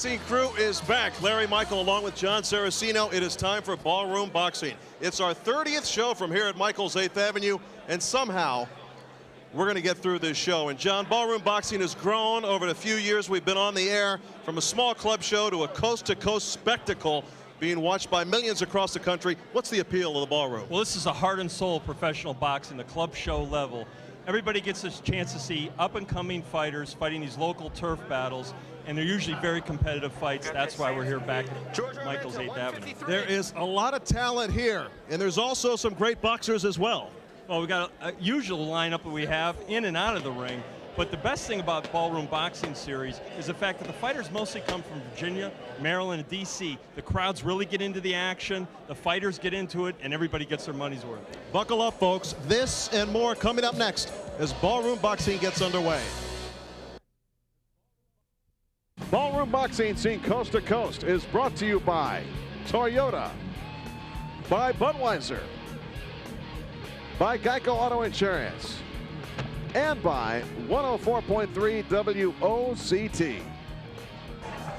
Boxing crew is back. Larry Michael along with Jon Saraceno. It is time for Ballroom Boxing. It's our 30th show from here at Michael's 8th Avenue, and somehow we're going to get through this show. And John, Ballroom Boxing has grown over the few years we've been on the air, from a small club show to a coast-to-coast spectacle being watched by millions across the country. What's the appeal of the Ballroom? Well, this is a heart and soul of professional boxing, the club show level. Everybody gets a chance to see up-and-coming fighters fighting these local turf battles, and they're usually very competitive fights. That's why we're here back at Michael's 8th Avenue. There is a lot of talent here, and there's also some great boxers as well. Well, we've got a usual lineup that we have in and out of the ring, but the best thing about Ballroom Boxing Series is the fact that the fighters mostly come from Virginia, Maryland, and D.C. The crowds really get into the action, the fighters get into it, and everybody gets their money's worth. Buckle up, folks. This and more coming up next as Ballroom Boxing gets underway. Ballroom Boxing, seen coast to coast, is brought to you by Toyota, by Budweiser, by Geico Auto Insurance, and by 104.3 WOCT.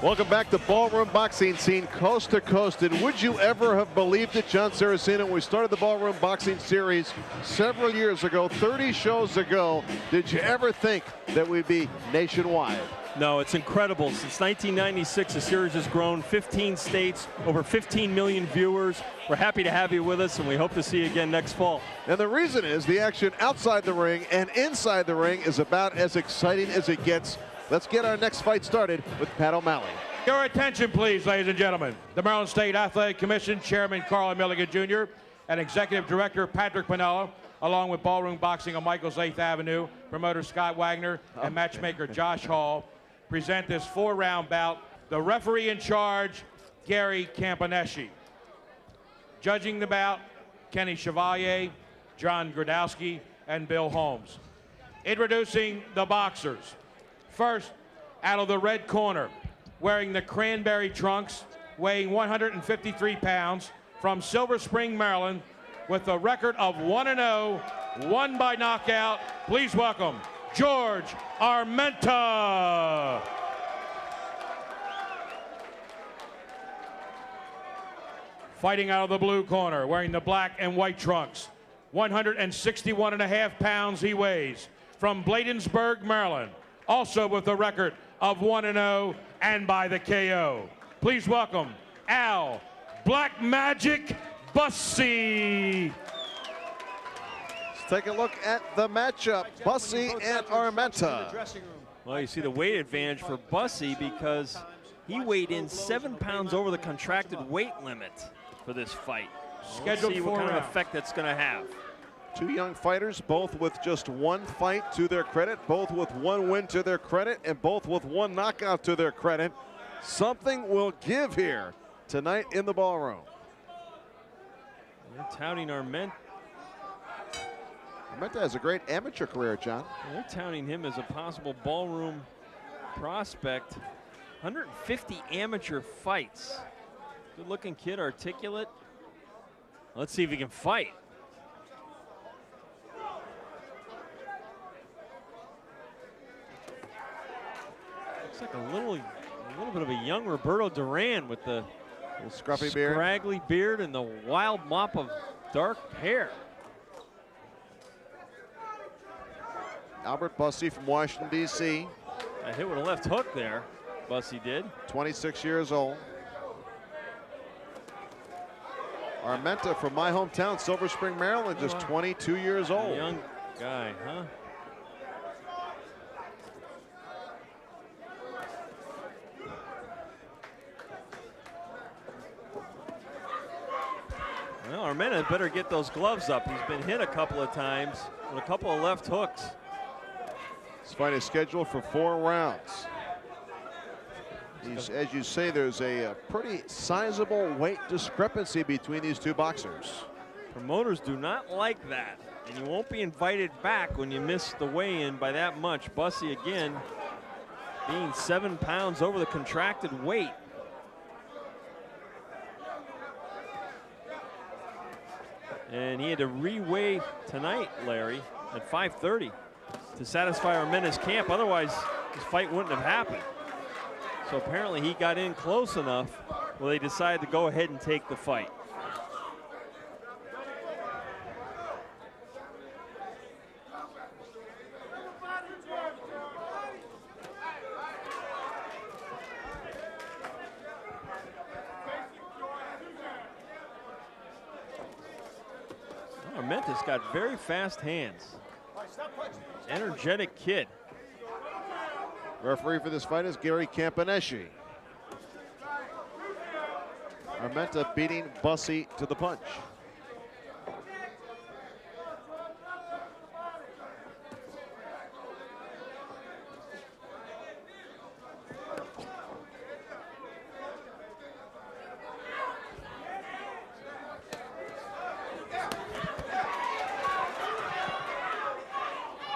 Welcome back to Ballroom Boxing, seen coast to coast. And would you ever have believed it, Jon Saraceno, when we started the Ballroom Boxing Series several years ago, 30 shows ago, did you ever think that we'd be nationwide? No, it's incredible. Since 1996, the series has grown 15 states, over 15 million viewers. We're happy to have you with us, and we hope to see you again next fall. And the reason is the action outside the ring and inside the ring is about as exciting as it gets. Let's get our next fight started with Pat O'Malley. Your attention, please, ladies and gentlemen. The Maryland State Athletic Commission Chairman Carl Milligan Jr. and Executive Director Patrick Pinella, along with Ballroom Boxing on Michael's 8th Avenue, promoter Scott Wagner and matchmaker Josh Hall, present this 4-round bout. The referee in charge, Gary CAMPONESCHI. Judging the bout, Kenny Chevalier, John Gradowski, and Bill Holmes. Introducing the boxers. First, out of the red corner, wearing the cranberry trunks, weighing 153 pounds, from Silver Spring, Maryland, with a record of 1-0, won by knockout. Please welcome George Armenta. Fighting out of the blue corner, wearing the black and white trunks, 161.5 pounds he weighs, from Bladensburg, Maryland, also with a record of 1-0 and by the KO. Please welcome Al Black Magic Bussey. Take a look at the matchup, Bussey and Armenta. Well, you see the weight advantage for Bussey because he weighed in 7 pounds over the contracted weight limit for this fight. Scheduled see what kind of effect that's going to have. Two young fighters, both with just one fight to their credit, both with one win to their credit, and both with one knockout to their credit. Something will give here tonight in the Ballroom. They're touting Armenta. Armenta has a great amateur career, John. They're touting him as a possible Ballroom prospect. 150 amateur fights. Good looking kid, articulate. Let's see if he can fight. Looks like a little bit of a young Roberto Duran with the scruffy beard, scraggly beard, and the wild mop of dark hair. Albert Bussey from Washington, D.C. I hit with a left hook there, Bussey did. 26 years old. Armenta from my hometown, Silver Spring, Maryland, just 22 years old. Young guy, huh? Well, Armenta better get those gloves up. He's been hit a couple of times with a couple of left hooks. This fight is scheduled for 4 rounds. As you say, there's a pretty sizable weight discrepancy between these two boxers. Promoters do not like that, and you won't be invited back when you miss the weigh-in by that much. Bussey again being 7 pounds over the contracted weight. And he had to re-weigh tonight, Larry, at 5:30 to satisfy Armenta's camp. Otherwise, this fight wouldn't have happened. So apparently he got in close enough where they decided to go ahead and take the fight. Armenta's got very fast hands. Energetic kid. Referee for this fight is Gary CAMPONESCHI. Armenta beating Bussey to the punch.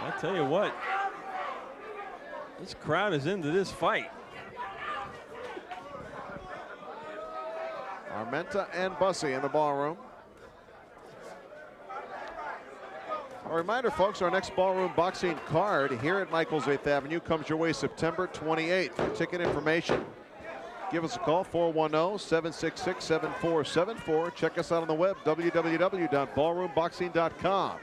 I tell you what, this crowd is into this fight. Armenta and Bussey in the ballroom. A reminder, folks, our next ballroom boxing card here at Michael's 8th Avenue comes your way September 28th. For ticket information, give us a call, 410-766-7474. Check us out on the web, www.ballroomboxing.com.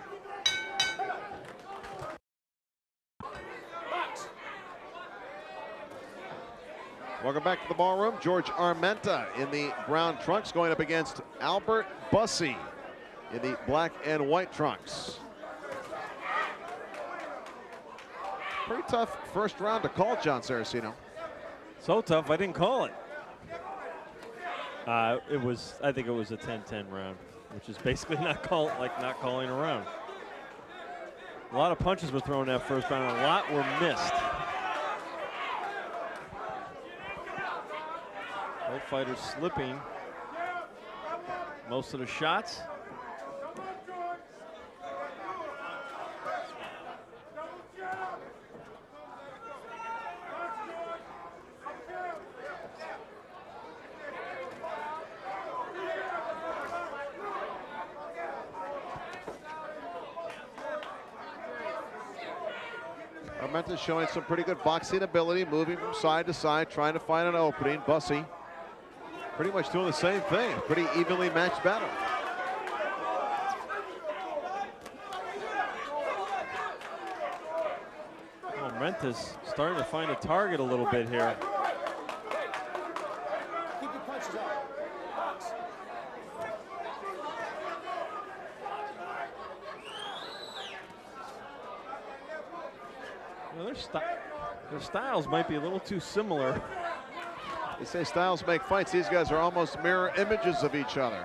Welcome back to the ballroom. George Armenta in the brown trunks going up against Albert Bussey in the black and white trunks. Pretty tough first round to call, Jon Saraceno. So tough, I didn't call it. I think it was a 10-10 round, which is basically not calling a round. A lot of punches were thrown that first round, a lot were missed. Both fighters slipping most of the shots. Armenta showing some pretty good boxing ability, moving from side to side, trying to find an opening. Bussey pretty much doing the same thing. Pretty evenly matched battle. Armenta's starting to find a target a little bit here. Keep your punches up. Well, their styles might be a little too similar. They say styles make fights. These guys are almost mirror images of each other.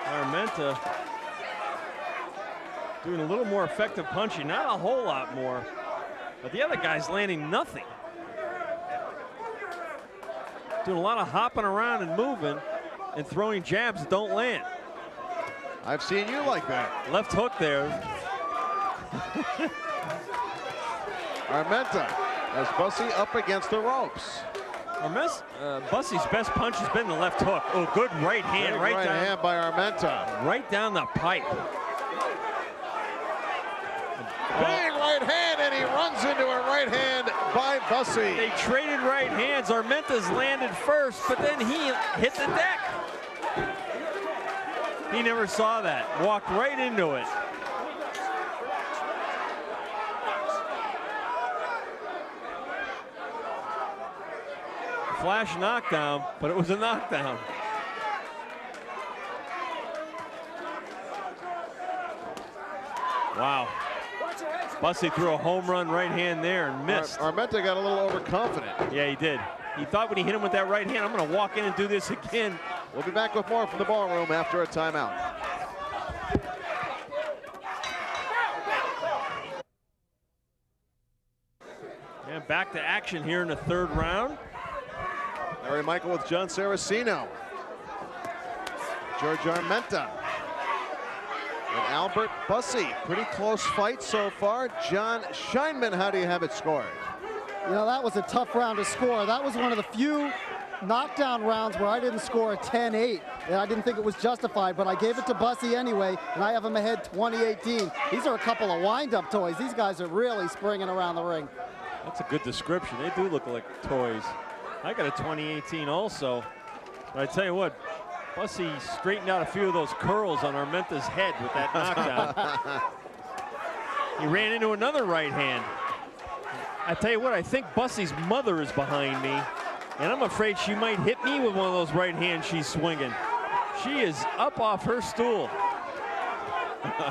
Armenta doing a little more effective punching, not a whole lot more, but the other guy's landing nothing. Doing a lot of hopping around and moving and throwing jabs that don't land. I've seen you like that. Left hook there. Armenta has Bussey up against the ropes. Bussey's best punch has been the left hook. Oh, good right hand, Big right down. hand by Armenta. Right down the pipe. Big right hand, and he runs into a right hand by Bussey. They traded right hands. Armenta's landed first, but then he hit the deck. He never saw that. Walked right into it. Flash knockdown, but it was a knockdown. Wow. Bussey threw a home run right hand there and missed. Armenta got a little overconfident. Yeah, he did. He thought when he hit him with that right hand, I'm going to walk in and do this again. We'll be back with more from the ballroom after a timeout. And back to action here in the third round. Larry Michael with Jon Saraceno. George Armenta. And Albert Bussey. Pretty close fight so far. John Scheinman, how do you have it scored? You know, that was a tough round to score. That was one of the few knockdown rounds where I didn't score a 10-8, and I didn't think it was justified, but I gave it to Bussey anyway, and I have him ahead 20-18. These are a couple of wind-up toys. These guys are really springing around the ring. That's a good description. They do look like toys. I got a 2018 also. But I tell you what, Bussey straightened out a few of those curls on Armenta's head with that knockdown. He ran into another right hand. I tell you what, I think Bussey's mother is behind me, and I'm afraid she might hit me with one of those right hands she's swinging. She is up off her stool.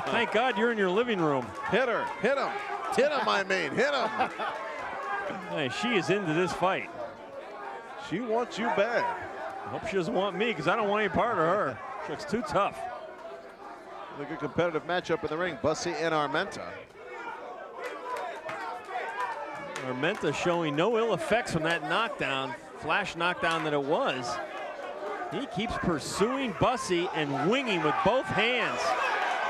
Thank God you're in your living room. Hit her, hit him. Hit him, I mean, hit him. Hey, she is into this fight. She wants you bad. I hope she doesn't want me, because I don't want any part of her. She looks too tough. A good competitive matchup in the ring, Bussey and Armenta. Armenta showing no ill effects from that knockdown, flash knockdown that it was. He keeps pursuing Bussey and winging with both hands.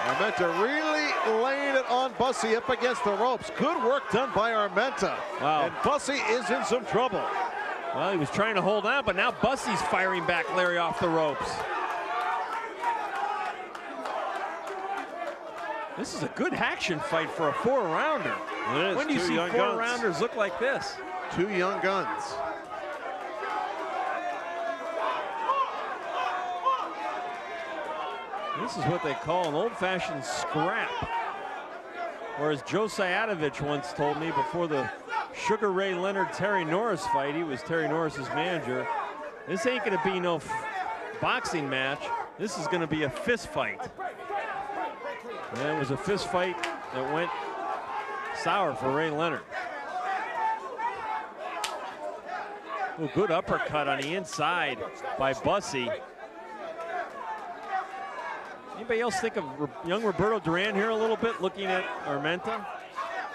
Armenta really laying it on Bussey up against the ropes. Good work done by Armenta. Wow. And Bussey is in some trouble. Well, he was trying to hold on, but now Bussey's firing back Larry off the ropes. This is a good action fight for a 4-rounder. It is. When do you Two see young 4-rounders look like this? Two young guns. This is what they call an old-fashioned scrap. Or as Joe Sayadovich once told me before the Sugar Ray Leonard-Terry Norris fight, he was Terry Norris's manager, this ain't gonna be no boxing match. This is gonna be a fist fight. And it was a fist fight that went sour for Ray Leonard. Oh, good uppercut on the inside by Bussey. Anybody else think of young Roberto Duran here a little bit, looking at Armenta?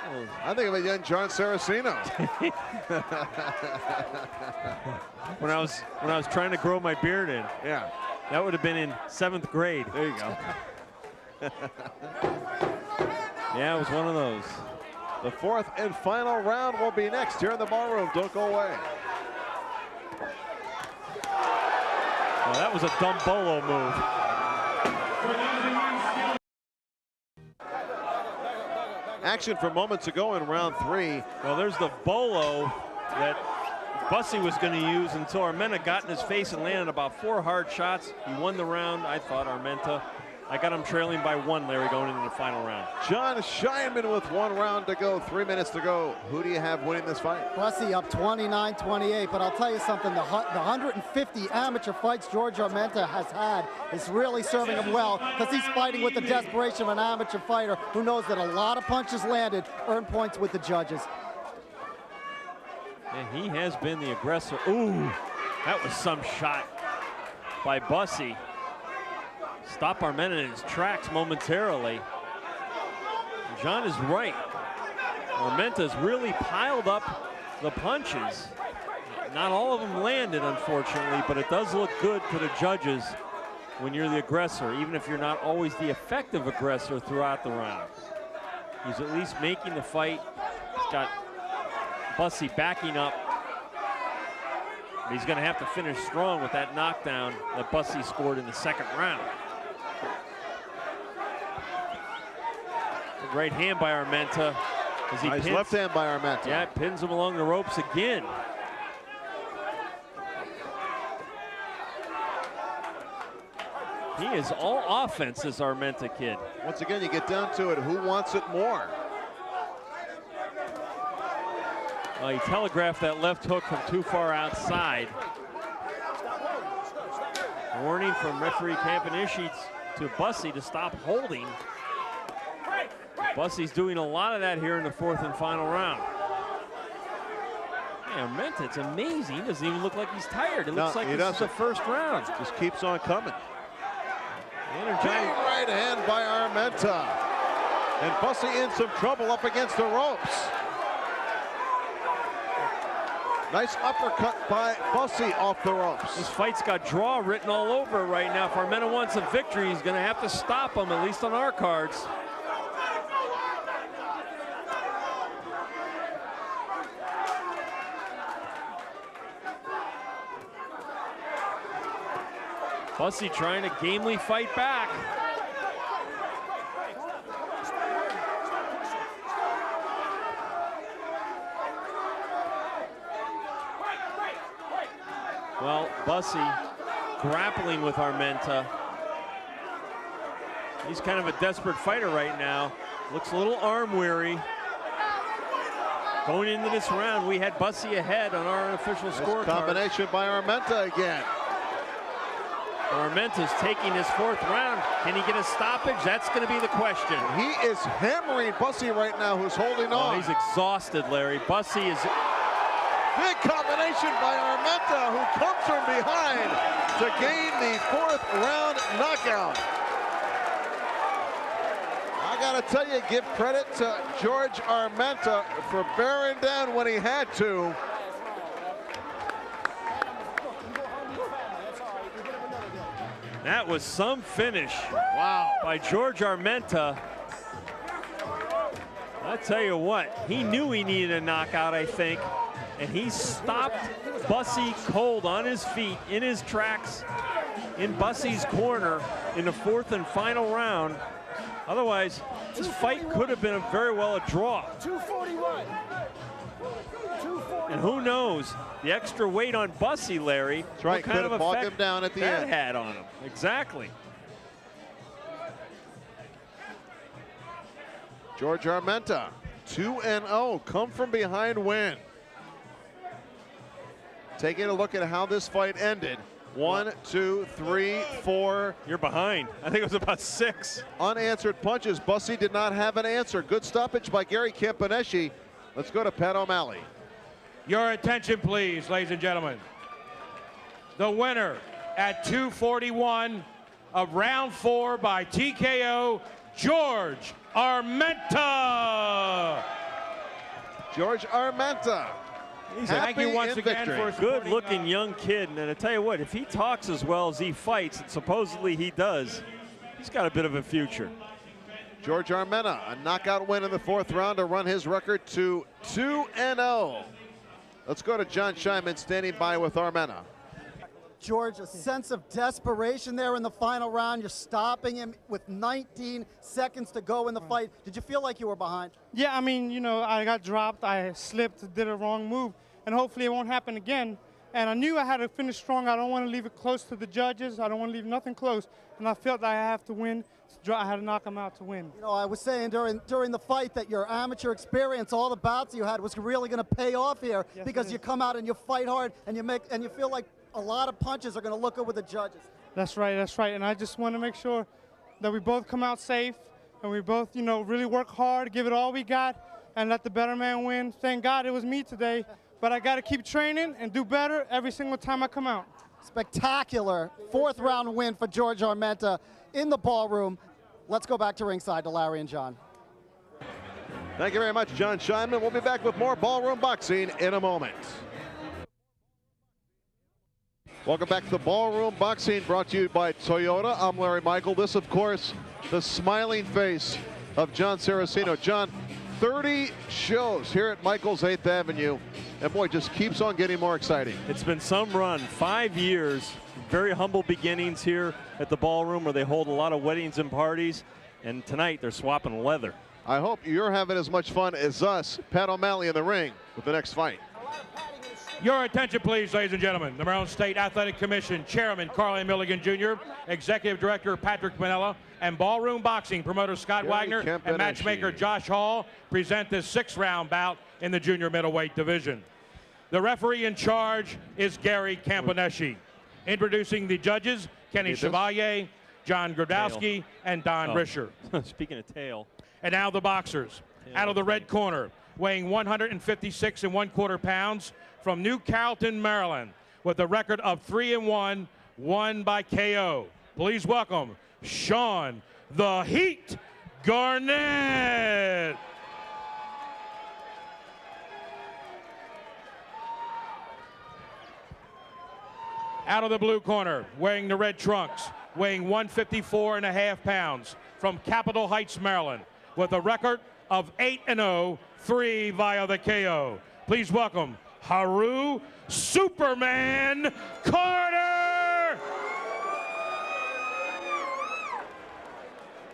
Oh. I think of a young Jon Saraceno. when I was trying to grow my beard in. Yeah. That would have been in 7th grade. There you go. Yeah, it was one of those. The 4th and final round will be next here in the ballroom. Don't go away. Well, that was a dumb bolo move. Action from moments ago in round 3. Well, there's the bolo that Bussey was going to use until Armenta got in his face and landed about 4 hard shots. He won the round, I thought, Armenta. I got him trailing by 1, Larry, going into the final round. Jon Scheinman with 1 round to go, 3 minutes to go. Who do you have winning this fight? Bussey up 29-28, but I'll tell you something, the 150 amateur fights George Armenta has had is really serving him well, because he's fighting with the desperation of an amateur fighter who knows that a lot of punches landed earn points with the judges. And he has been the aggressor. Ooh, that was some shot by Bussey. Stop Armenta in his tracks momentarily. Jon is right. Armenta's really piled up the punches. Not all of them landed, unfortunately, but it does look good to the judges when you're the aggressor, even if you're not always the effective aggressor throughout the round. He's at least making the fight. He's got Bussey backing up. But he's going to have to finish strong with that knockdown that Bussey scored in the 2nd round. Right hand by Armenta. As he Nice pins, left hand by Armenta. Yeah, pins him along the ropes again. He is all offense, this Armenta kid. Once again, you get down to it, who wants it more? He telegraphed that left hook from too far outside. Warning from referee CAMPONESCHI to Bussey to stop holding. Bussey's doing a lot of that here in the 4th and final round. Hey, Armenta, it's amazing. He doesn't even look like he's tired. It looks like this is the 1st round. Just keeps on coming. Energized. Big right hand by Armenta. And Bussey in some trouble up against the ropes. Nice uppercut by Bussey off the ropes. This fight's got draw written all over it right now. If Armenta wants a victory, he's going to have to stop him, at least on our cards. Bussey trying to gamely fight back. Well, Bussey grappling with Armenta. He's kind of a desperate fighter right now. Looks a little arm weary. Going into this round, we had Bussey ahead on our unofficial scorecard. Combination by Armenta again. Armenta's taking his 4th round. Can he get a stoppage? That's going to be the question. He is hammering Bussey right now, who's holding on. Oh, he's exhausted, Larry. Bussey is... Big combination by Armenta, who comes from behind to gain the 4th round knockout. I gotta tell you, give credit to George Armenta for bearing down when he had to. That was some finish. Wow. By George Armenta. I tell you what, he knew he needed a knockout, I think, and he stopped Bussey cold on his feet, in his tracks, in Bussey's corner in the 4th and final round. Otherwise, this fight could have been very well a draw. 241. And who knows, the extra weight on Bussey, Larry, that's right, what kind of bogged effect him down at the that end. had on him. Exactly. George Armenta, 2-0, come from behind win. Taking a look at how this fight ended. 1, 2, 3, 4. You're behind. I think it was about 6. Unanswered punches. Bussey did not have an answer. Good stoppage by Gary CAMPONESCHI. Let's go to Pat O'Malley. Your attention, please, ladies and gentlemen. The winner at 241 of round 4 by TKO, George Armenta. George Armenta. Thank you once again for a good-looking young kid, and I tell you what, if he talks as well as he fights, and supposedly he does, he's got a bit of a future. George Armenta, a knockout win in the 4th round to run his record to 2-0. Let's go to Jon Scheinman standing by with Armenta. George, a sense of desperation there in the final round. You're stopping him with 19 seconds to go in the fight. Did you feel like you were behind? Yeah, I mean, you know, I got dropped, I slipped, did a wrong move, and hopefully it won't happen again. And I knew I had to finish strong. I don't want to leave it close to the judges. I don't want to leave nothing close. And I felt that I have to win. I had to knock him out to win. You know, I was saying during the fight that your amateur experience, all the bouts you had, was really going to pay off here, yes, because you come out and you fight hard and you feel like a lot of punches are going to look good with the judges. That's right, that's right. And I just want to make sure that we both come out safe and we both, you know, really work hard, give it all we got, and let the better man win. Thank God it was me today, but I got to keep training and do better every single time I come out. Spectacular 4th round win for George Armenta in the ballroom. Let's go back to ringside to Larry and John. Thank you very much, Jon Scheinman. We'll be back with more Ballroom Boxing in a moment. Welcome back to the Ballroom Boxing, brought to you by Toyota. I'm Larry Michael. This, of course, the smiling face of Jon Saraceno. John, 30 shows here at Michael's 8th Avenue, and boy, just keeps on getting more exciting. It's been some run, 5 years, very humble beginnings here at the Ballroom, where they hold a lot of weddings and parties, and tonight they're swapping leather. I hope you're having as much fun as us. Pat O'Malley in the ring with the next fight. Your attention, please, ladies and gentlemen. The Maryland State Athletic Commission Chairman Carl A. Milligan Jr., Executive Director Patrick Manella, and Ballroom Boxing promoter Scott Wagner and matchmaker Josh Hall present this 6th-round bout in the junior middleweight division. The referee in charge is Gary CAMPONESCHI. Introducing the judges, Kenny Chevalier, John Grodowski, and Don Risher. Speaking of tail. And now the boxers. Out of the red corner, weighing 156 1/4 pounds, from New Carrollton, Maryland, with a record of 3-1, won by KO. Please welcome Shawn the Heat Garnett. Out of the blue corner, wearing the red trunks, weighing 154 1/2 pounds, from Capitol Heights, Maryland, with a record of 8-0, 3 via the KO. Please welcome HARU Superman Carter.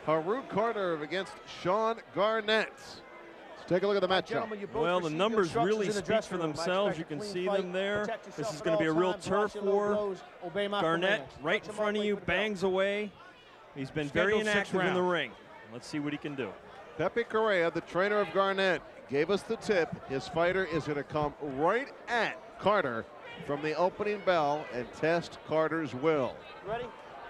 HARU Carter against Shawn Garnett. Let's take a look at the matchup. Well, the numbers really speak for themselves. You can see them there. This is going to be a real turf war. Garnett right in front of you, bangs away. He's been very inactive in the ring. Let's see what he can do. Pepe Correa, the trainer of Garnett, gave us the tip. His fighter is going to come right at Carter from the opening bell and test Carter's will. Ready?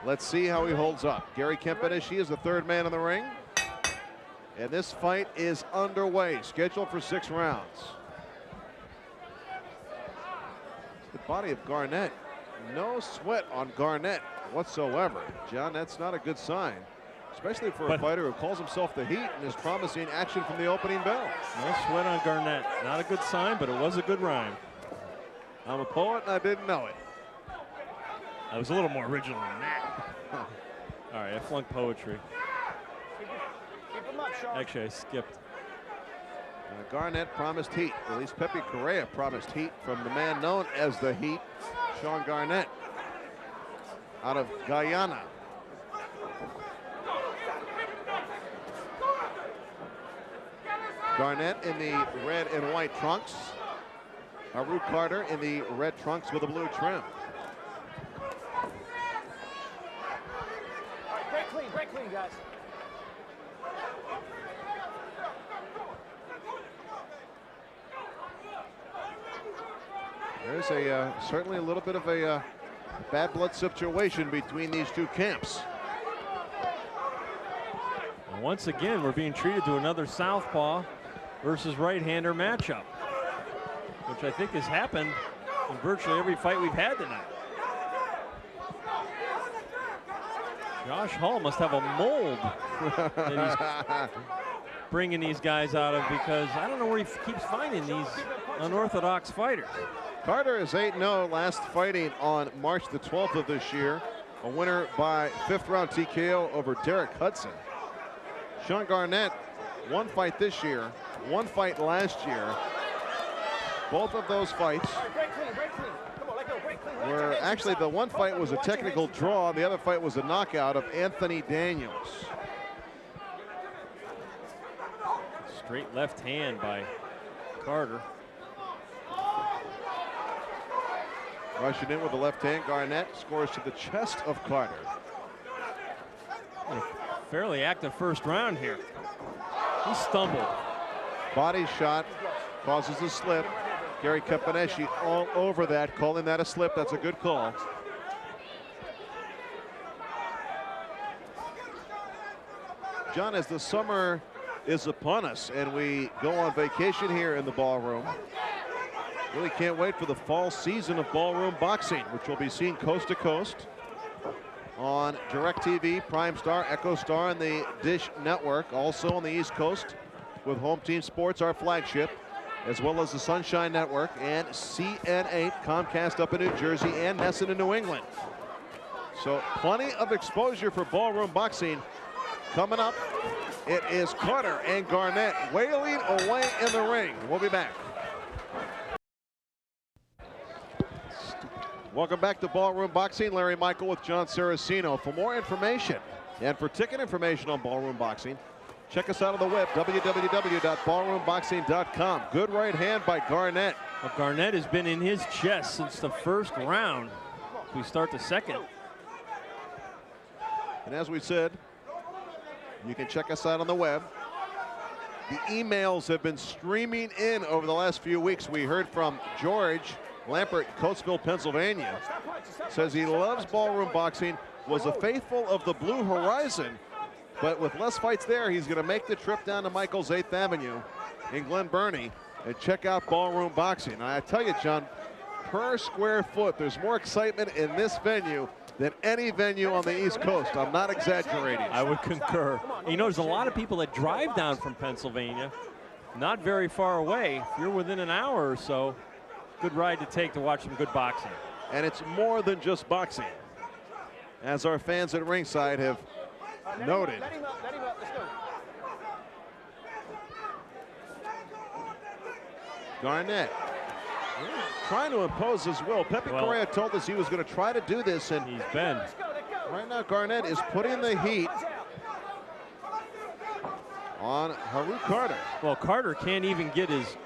Let's see how he holds up. Gary Camponeschi is the third man in the ring. And this fight is underway, scheduled for 6 rounds. The body of Garnett. No sweat on Garnett whatsoever. John, that's not a good sign, especially for a fighter who calls himself the Heat and is promising action from the opening bell. No sweat on Garnett. Not a good sign, but it was a good rhyme. I'm a poet and I didn't know it. I was a little more original than that. All right, I flunked poetry. Actually, I skipped. Garnett promised heat. At least Pepe Correa promised heat from the man known as the Heat, Shawn Garnett, out of Guyana. Garnett in the red and white trunks. HARU Carter in the red trunks with a blue trim. All right, break clean, guys. There's certainly a little bit of a bad blood situation between these two camps. And once again, we're being treated to another southpaw versus right-hander matchup, which I think has happened in virtually every fight we've had tonight. Josh Hall must have a mold that he's bringing these guys out of, because I don't know where he keeps finding these unorthodox fighters. Carter is 8-0, last fighting on March the 12th of this year. A winner by 5th round TKO over Derek Hudson. Shawn Garnett, 1 fight this year, 1 fight last year. Both of those fights were actually, the 1 fight was a technical draw, the other fight was a knockout of Anthony Daniels. Straight left hand by Carter. Rushing in with the left hand, Garnett scores to the chest of Carter. A fairly active first round here. He stumbled. Body shot causes a slip. Gary Camponeschi all over that, calling that a slip. That's a good call. John, as the summer is upon us and we go on vacation here in the ballroom, really can't wait for the fall season of ballroom boxing, which will be seen coast to coast on DirecTV, Prime Star, Echo Star, and the Dish Network. Also on the East Coast with Home Team Sports, our flagship, as well as the Sunshine Network and CN8, Comcast up in New Jersey, and Nesson in New England. So plenty of exposure for ballroom boxing coming up. It is Carter and Garnett wailing away in the ring. We'll be back. Welcome back to Ballroom Boxing. Larry Michael with Jon Saraceno. For more information and for ticket information on Ballroom Boxing, check us out on the web, www.ballroomboxing.com. Good right hand by Garnett. Well, Garnett has been in his chest since the first round. We start the second. And as we said, you can check us out on the web. The emails have been streaming in over the last few weeks. We heard from George Lampert, Coatesville, Pennsylvania. Says he loves ballroom boxing, was a faithful of the Blue Horizon, but with less fights there, he's going to make the trip down to Michael's 8th Avenue in Glen Burnie and check out ballroom boxing. And I tell you, John, per square foot, there's more excitement in this venue than any venue on the East Coast. I'm not exaggerating. I would concur. You know, there's a lot of people that drive down from Pennsylvania, not very far away. If you're within an hour or so, good ride to take to watch some good boxing. And it's more than just boxing, as our fans at ringside have noted. Let him up, let's go. Garnett trying to impose his will. Pepe Correa told us he was going to try to do this, and he's been. Right now Garnett is putting the heat on Haru Carter. Well, Carter can't even get his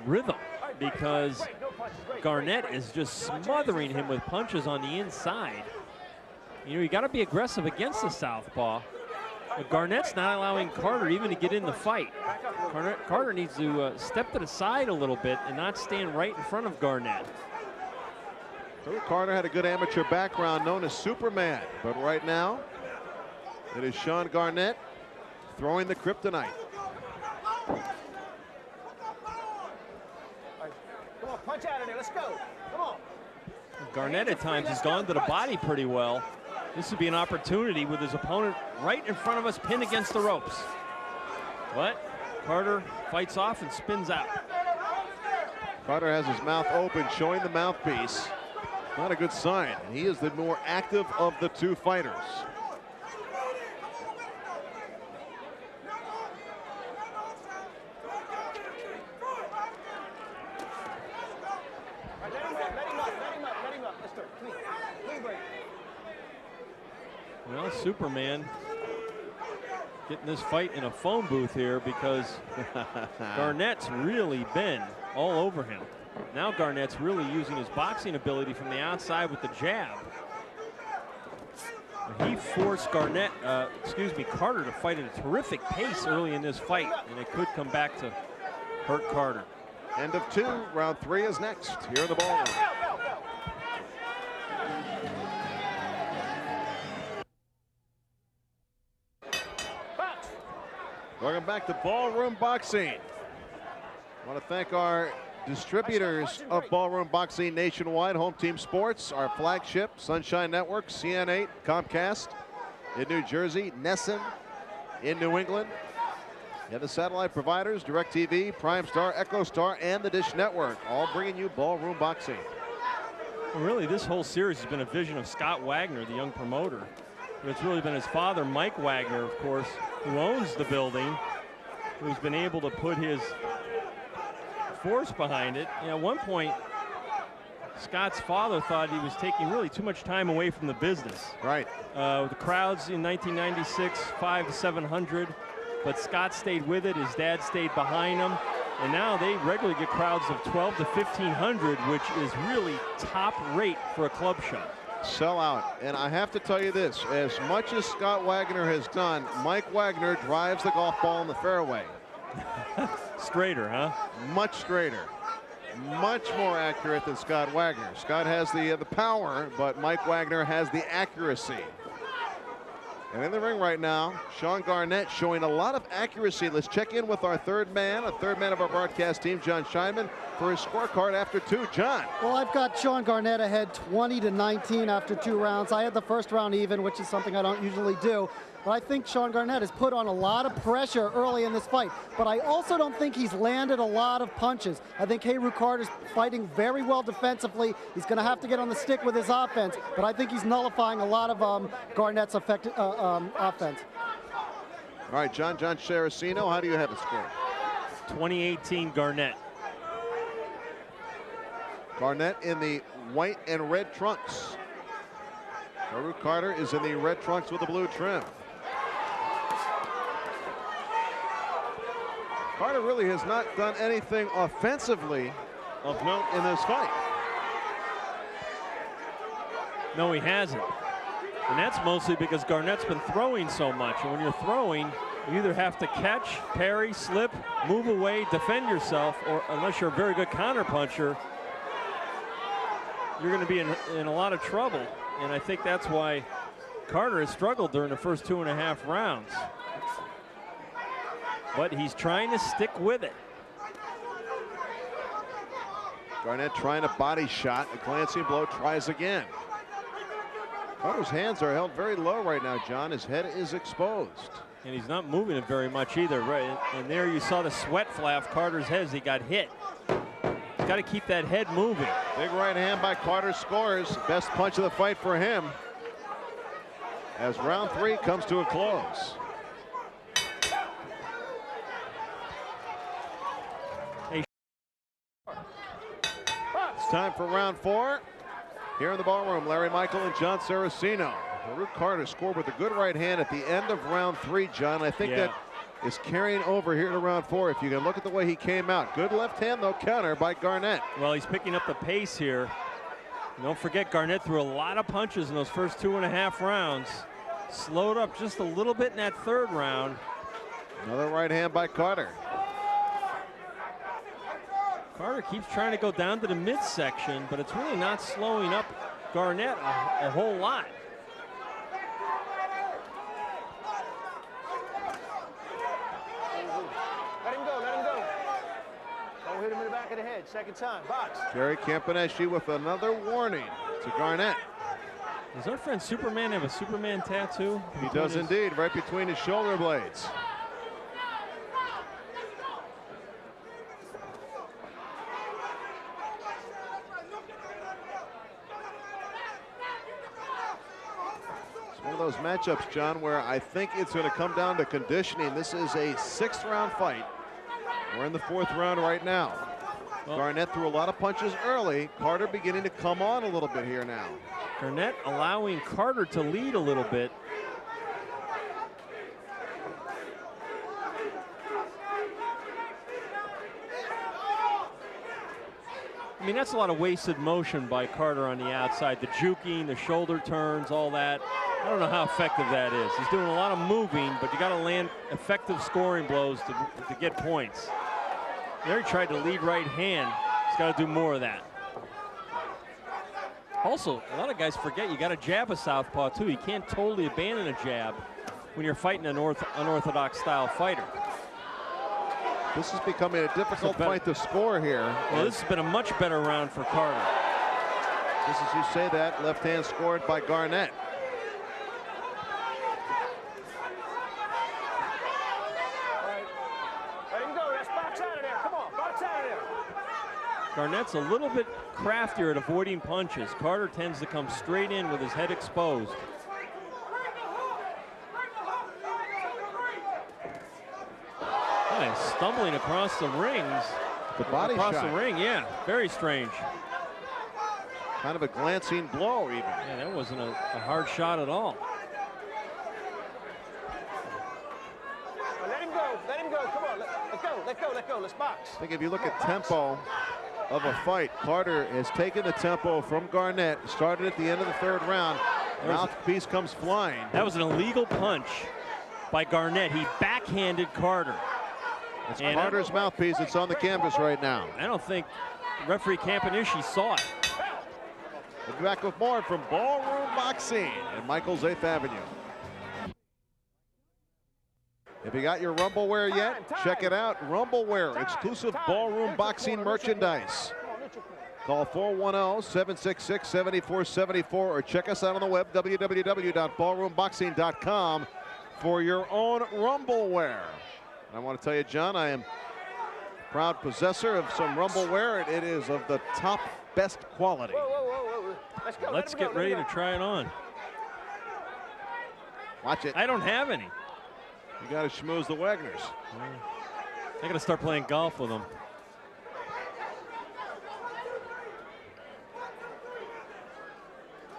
rhythm because Garnett is just smothering him with punches on the inside. You know, you got to be aggressive against the southpaw. But Garnett's not allowing Carter even to get in the fight. Carter needs to step to the side a little bit and not stand right in front of Garnett. Haru Carter had a good amateur background, known as Superman, but right now it is Shawn Garnett throwing the kryptonite. Come on, punch out of there. Let's go. Come on. Garnett at times has gone to the body pretty well. This would be an opportunity with his opponent right in front of us, pinned against the ropes. But Carter fights off and spins out. Carter has his mouth open, showing the mouthpiece. Not a good sign. He is the more active of the two fighters. Well, Superman getting this fight in a phone booth here because Garnett's really been all over him. Now Garnett's really using his boxing ability from the outside with the jab. He forced Carter to fight at a terrific pace early in this fight, and it could come back to hurt Carter. End of 2, round 3 is next here in the ballroom. Welcome back to Ballroom Boxing. I want to thank our distributors of Ballroom Boxing nationwide, Home Team Sports, our flagship, Sunshine Network, CN8, Comcast in New Jersey, Nesson in New England, and the satellite providers, DirecTV, Prime Star, EchoStar, and the Dish Network, all bringing you Ballroom Boxing. Well, really, this whole series has been a vision of Scott Wagner, the young promoter. But it's really been his father, Mike Wagner, of course, who owns the building, who's been able to put his force behind it. You know, at one point, Scott's father thought he was taking really too much time away from the business. Right. The crowds in 1996, 500 to 700, but Scott stayed with it. His dad stayed behind him. And now they regularly get crowds of 12 to 1,500, which is really top rate for a club show. Sell out. And I have to tell you this, as much as Scott Wagner has done, Mike Wagner drives the golf ball in the fairway. Straighter, huh? Much straighter. Much more accurate than Scott Wagner. Scott has the power, but Mike Wagner has the accuracy. And in the ring right now, Shawn Garnett showing a lot of accuracy. Let's check in with our third man of our broadcast team, John Scheinman, for his scorecard after 2. John. Well, I've got Shawn Garnett ahead 20 to 19 after 2 rounds. I had the first round even, which is something I don't usually do. But I think Shawn Garnett has put on a lot of pressure early in this fight. But I also don't think he's landed a lot of punches. I think Haru Carter's fighting very well defensively. He's going to have to get on the stick with his offense. But I think he's nullifying a lot of Garnett's offense. All right, Jon Saraceno, how do you have it scored? 2018 Garnett. Garnett in the white and red trunks. Haru Carter is in the red trunks with the blue trim. Carter really has not done anything offensively of note in this fight. No, he hasn't. And that's mostly because Garnett's been throwing so much. And when you're throwing, you either have to catch, parry, slip, move away, defend yourself, or unless you're a very good counterpuncher, you're going to be in a lot of trouble. And I think that's why Carter has struggled during the first 2.5 rounds. But he's trying to stick with it. Garnett trying a body shot, a glancing blow, tries again. Carter's hands are held very low right now, John. His head is exposed. And he's not moving it very much either, right? And there you saw the sweat fly off Carter's head as he got hit. He's got to keep that head moving. Big right hand by Carter scores. Best punch of the fight for him. As round 3 comes to a close. It's time for round 4. Here in the ballroom, Larry Michael and Jon Saraceno. Haru Carter scored with a good right hand at the end of round 3, John. I think that is carrying over here to round 4. If you can look at the way he came out. Good left hand, though, counter by Garnett. Well, he's picking up the pace here. Don't forget, Garnett threw a lot of punches in those first 2.5 rounds. Slowed up just a little bit in that 3rd round. Another right hand by Carter. Carter keeps trying to go down to the midsection, but it's really not slowing up Garnett a whole lot. Let him go, let him go. Don't hit him in the back of the head. Second time, box. Jerry CAMPONESCHI with another warning to Garnett. Does our friend Superman have a Superman tattoo? He does indeed, right between his shoulder blades. One of those matchups, John, where I think it's going to come down to conditioning. This is a 6th round fight. We're in the 4th round right now. Well, Garnett threw a lot of punches early. Carter beginning to come on a little bit here now. Garnett allowing Carter to lead a little bit. I mean, that's a lot of wasted motion by Carter on the outside. The juking, the shoulder turns, all that. I don't know how effective that is. He's doing a lot of moving, but you got to land effective scoring blows to get points. There he tried to lead right hand. He's got to do more of that. Also, a lot of guys forget you got to jab a southpaw too. You can't totally abandon a jab when you're fighting an unorthodox style fighter. This is becoming a difficult fight to score here. Well, this has been a much better round for Carter. Just as you say that, left hand scored by Garnett. Garnett's a little bit craftier at avoiding punches. Carter tends to come straight in with his head exposed. Nice, stumbling across the rings. The body across shot. the ring, yeah, very strange. Kind of a glancing blow even. Yeah, that wasn't a hard shot at all. Let him go, come on, let go, let's box. I think if you look at tempo of a fight, Carter has taken the tempo from Garnett, started at the end of the 3rd round. Mouthpiece comes flying. That was an illegal punch by Garnett. He backhanded Carter. It's Carter's mouthpiece. It's on the canvas right now. I don't think referee CAMPONESCHI saw it. We'll be back with more from Ballroom Boxing at Michael's 8th Avenue. If you got your Rumbleware yet, check it out. Rumbleware, exclusive Ballroom Boxing merchandise. Call 410-766-7474 or check us out on the web, www.ballroomboxing.com, for your own Rumbleware. And I want to tell you, John, I am proud possessor of some Rumbleware. It is of the top, best quality. Whoa. Let's go. Let's get ready to try it on. Watch it. I don't have any. You got to schmooze the Wagners. I got to start playing golf with them.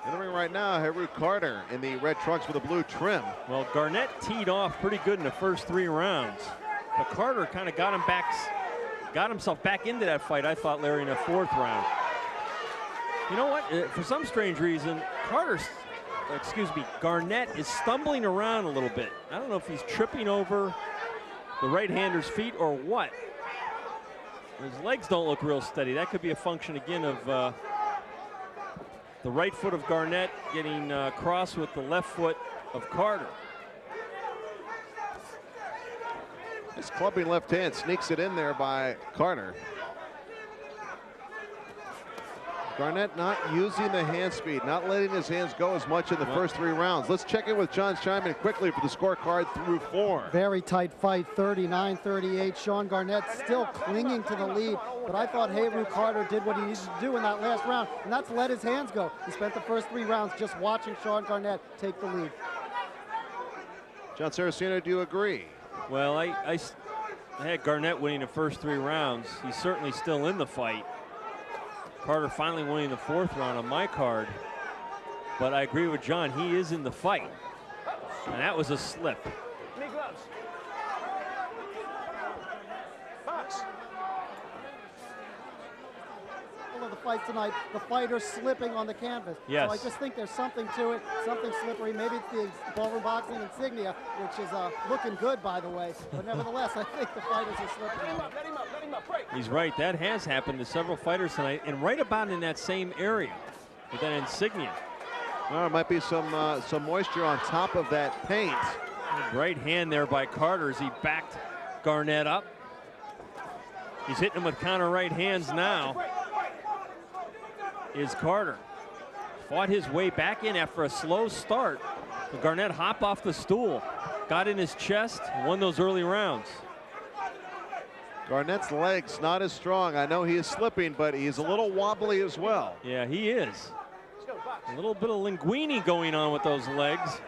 Entering right now, HARU Carter in the red trunks with a blue trim. Well, Garnett teed off pretty good in the first 3 rounds, but Carter kind of got himself back into that fight, I thought, Larry, in the 4th round. You know what? For some strange reason, Garnett is stumbling around a little bit. I don't know if he's tripping over the right-hander's feet or what. His legs don't look real steady. That could be a function, again, of the right foot of Garnett getting crossed with the left foot of Carter. This clubbing left hand sneaks it in there by Carter. Garnett not using the hand speed, not letting his hands go as much in the first 3 rounds. Let's check in with Jon Scheinman quickly for the scorecard through 4. Very tight fight, 39-38. Shawn Garnett still clinging to the lead, but I thought HARU Carter did what he needed to do in that last round, and that's let his hands go. He spent the first 3 rounds just watching Shawn Garnett take the lead. Jon Saraceno, do you agree? Well, I had Garnett winning the first 3 rounds. He's certainly still in the fight. Carter finally winning the 4th round on my card. But I agree with John, he is in the fight. And that was a slip. fights tonight, the fighters slipping on the canvas. Yes. So I just think there's something to it, something slippery. Maybe it's the Ballroom Boxing insignia, which is looking good, by the way. But nevertheless, I think the fighters are slipping. Let him up, let him up, let him up. Break. He's right. That has happened to several fighters tonight, and right about in that same area with that insignia. Well, there might be some moisture on top of that paint. Right hand there by Carter as he backed Garnett up. He's hitting him with counter right hands now. Is Carter. Fought his way back in after a slow start. But Garnett hopped off the stool, got in his chest, won those early rounds. Garnett's legs not as strong. I know he is slipping, but he's a little wobbly as well. Yeah, he is. A little bit of linguini going on with those legs.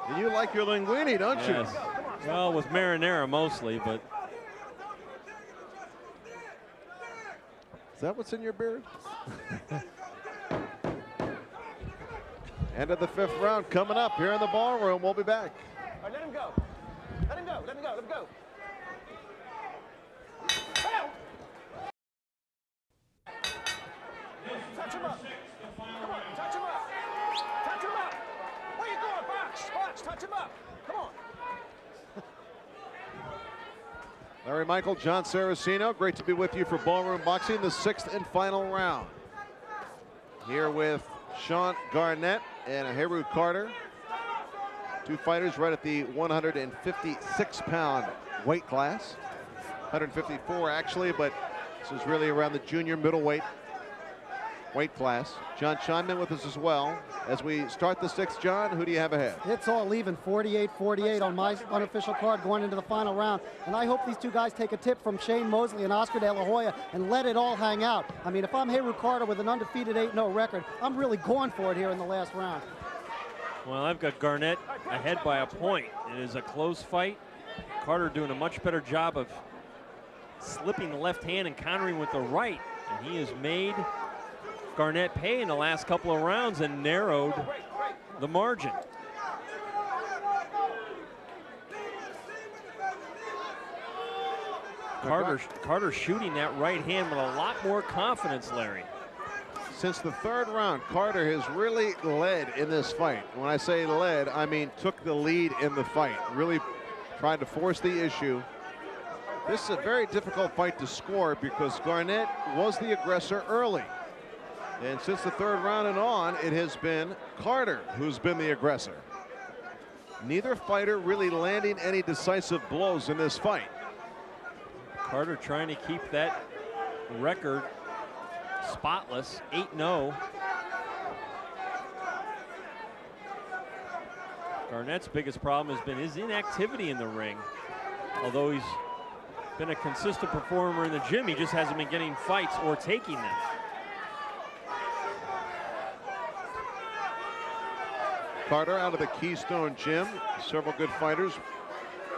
And you like your linguini, don't Yes. you? Well, with marinara mostly, but. Is that what's in your beard? End of the 5th round coming up here in the ballroom. We'll be back. All right, let him go. Let him go, let him go, let him go. Touch him up. Come on, touch him up. Touch him up. Where you going, Box? Box, touch him up. Come on. Larry Michael, Jon Saraceno, great to be with you for Ballroom Boxing, the 6th and final round. Here with Shawn Garnett and HARU Carter. Two fighters right at the 156-pound weight class. 154 actually, but this is really around the junior middleweight weight class. John Scheinman with us as well. As we start the 6th, John, who do you have ahead? It's all even, 48-48 on my unofficial card going into the final round. And I hope these two guys take a tip from Shane Mosley and Oscar De La Hoya and let it all hang out. I mean, if I'm HARU Carter with an undefeated 8-0 record, I'm really going for it here in the last round. Well, I've got Garnett ahead by a point. It is a close fight. Carter doing a much better job of slipping the left hand and countering with the right. And he has made Garnett pay in the last couple of rounds and narrowed the margin. Carter shooting that right hand with a lot more confidence, Larry. Since the 3rd round, Carter has really led in this fight. When I say led, I mean took the lead in the fight. Really tried to force the issue. This is a very difficult fight to score because Garnett was the aggressor early. And since the 3rd round and on, it has been Carter who's been the aggressor. Neither fighter really landing any decisive blows in this fight. Carter trying to keep that record spotless, 8-0. Garnett's biggest problem has been his inactivity in the ring. Although he's been a consistent performer in the gym, he just hasn't been getting fights or taking them. Carter out of the Keystone Gym. Several good fighters.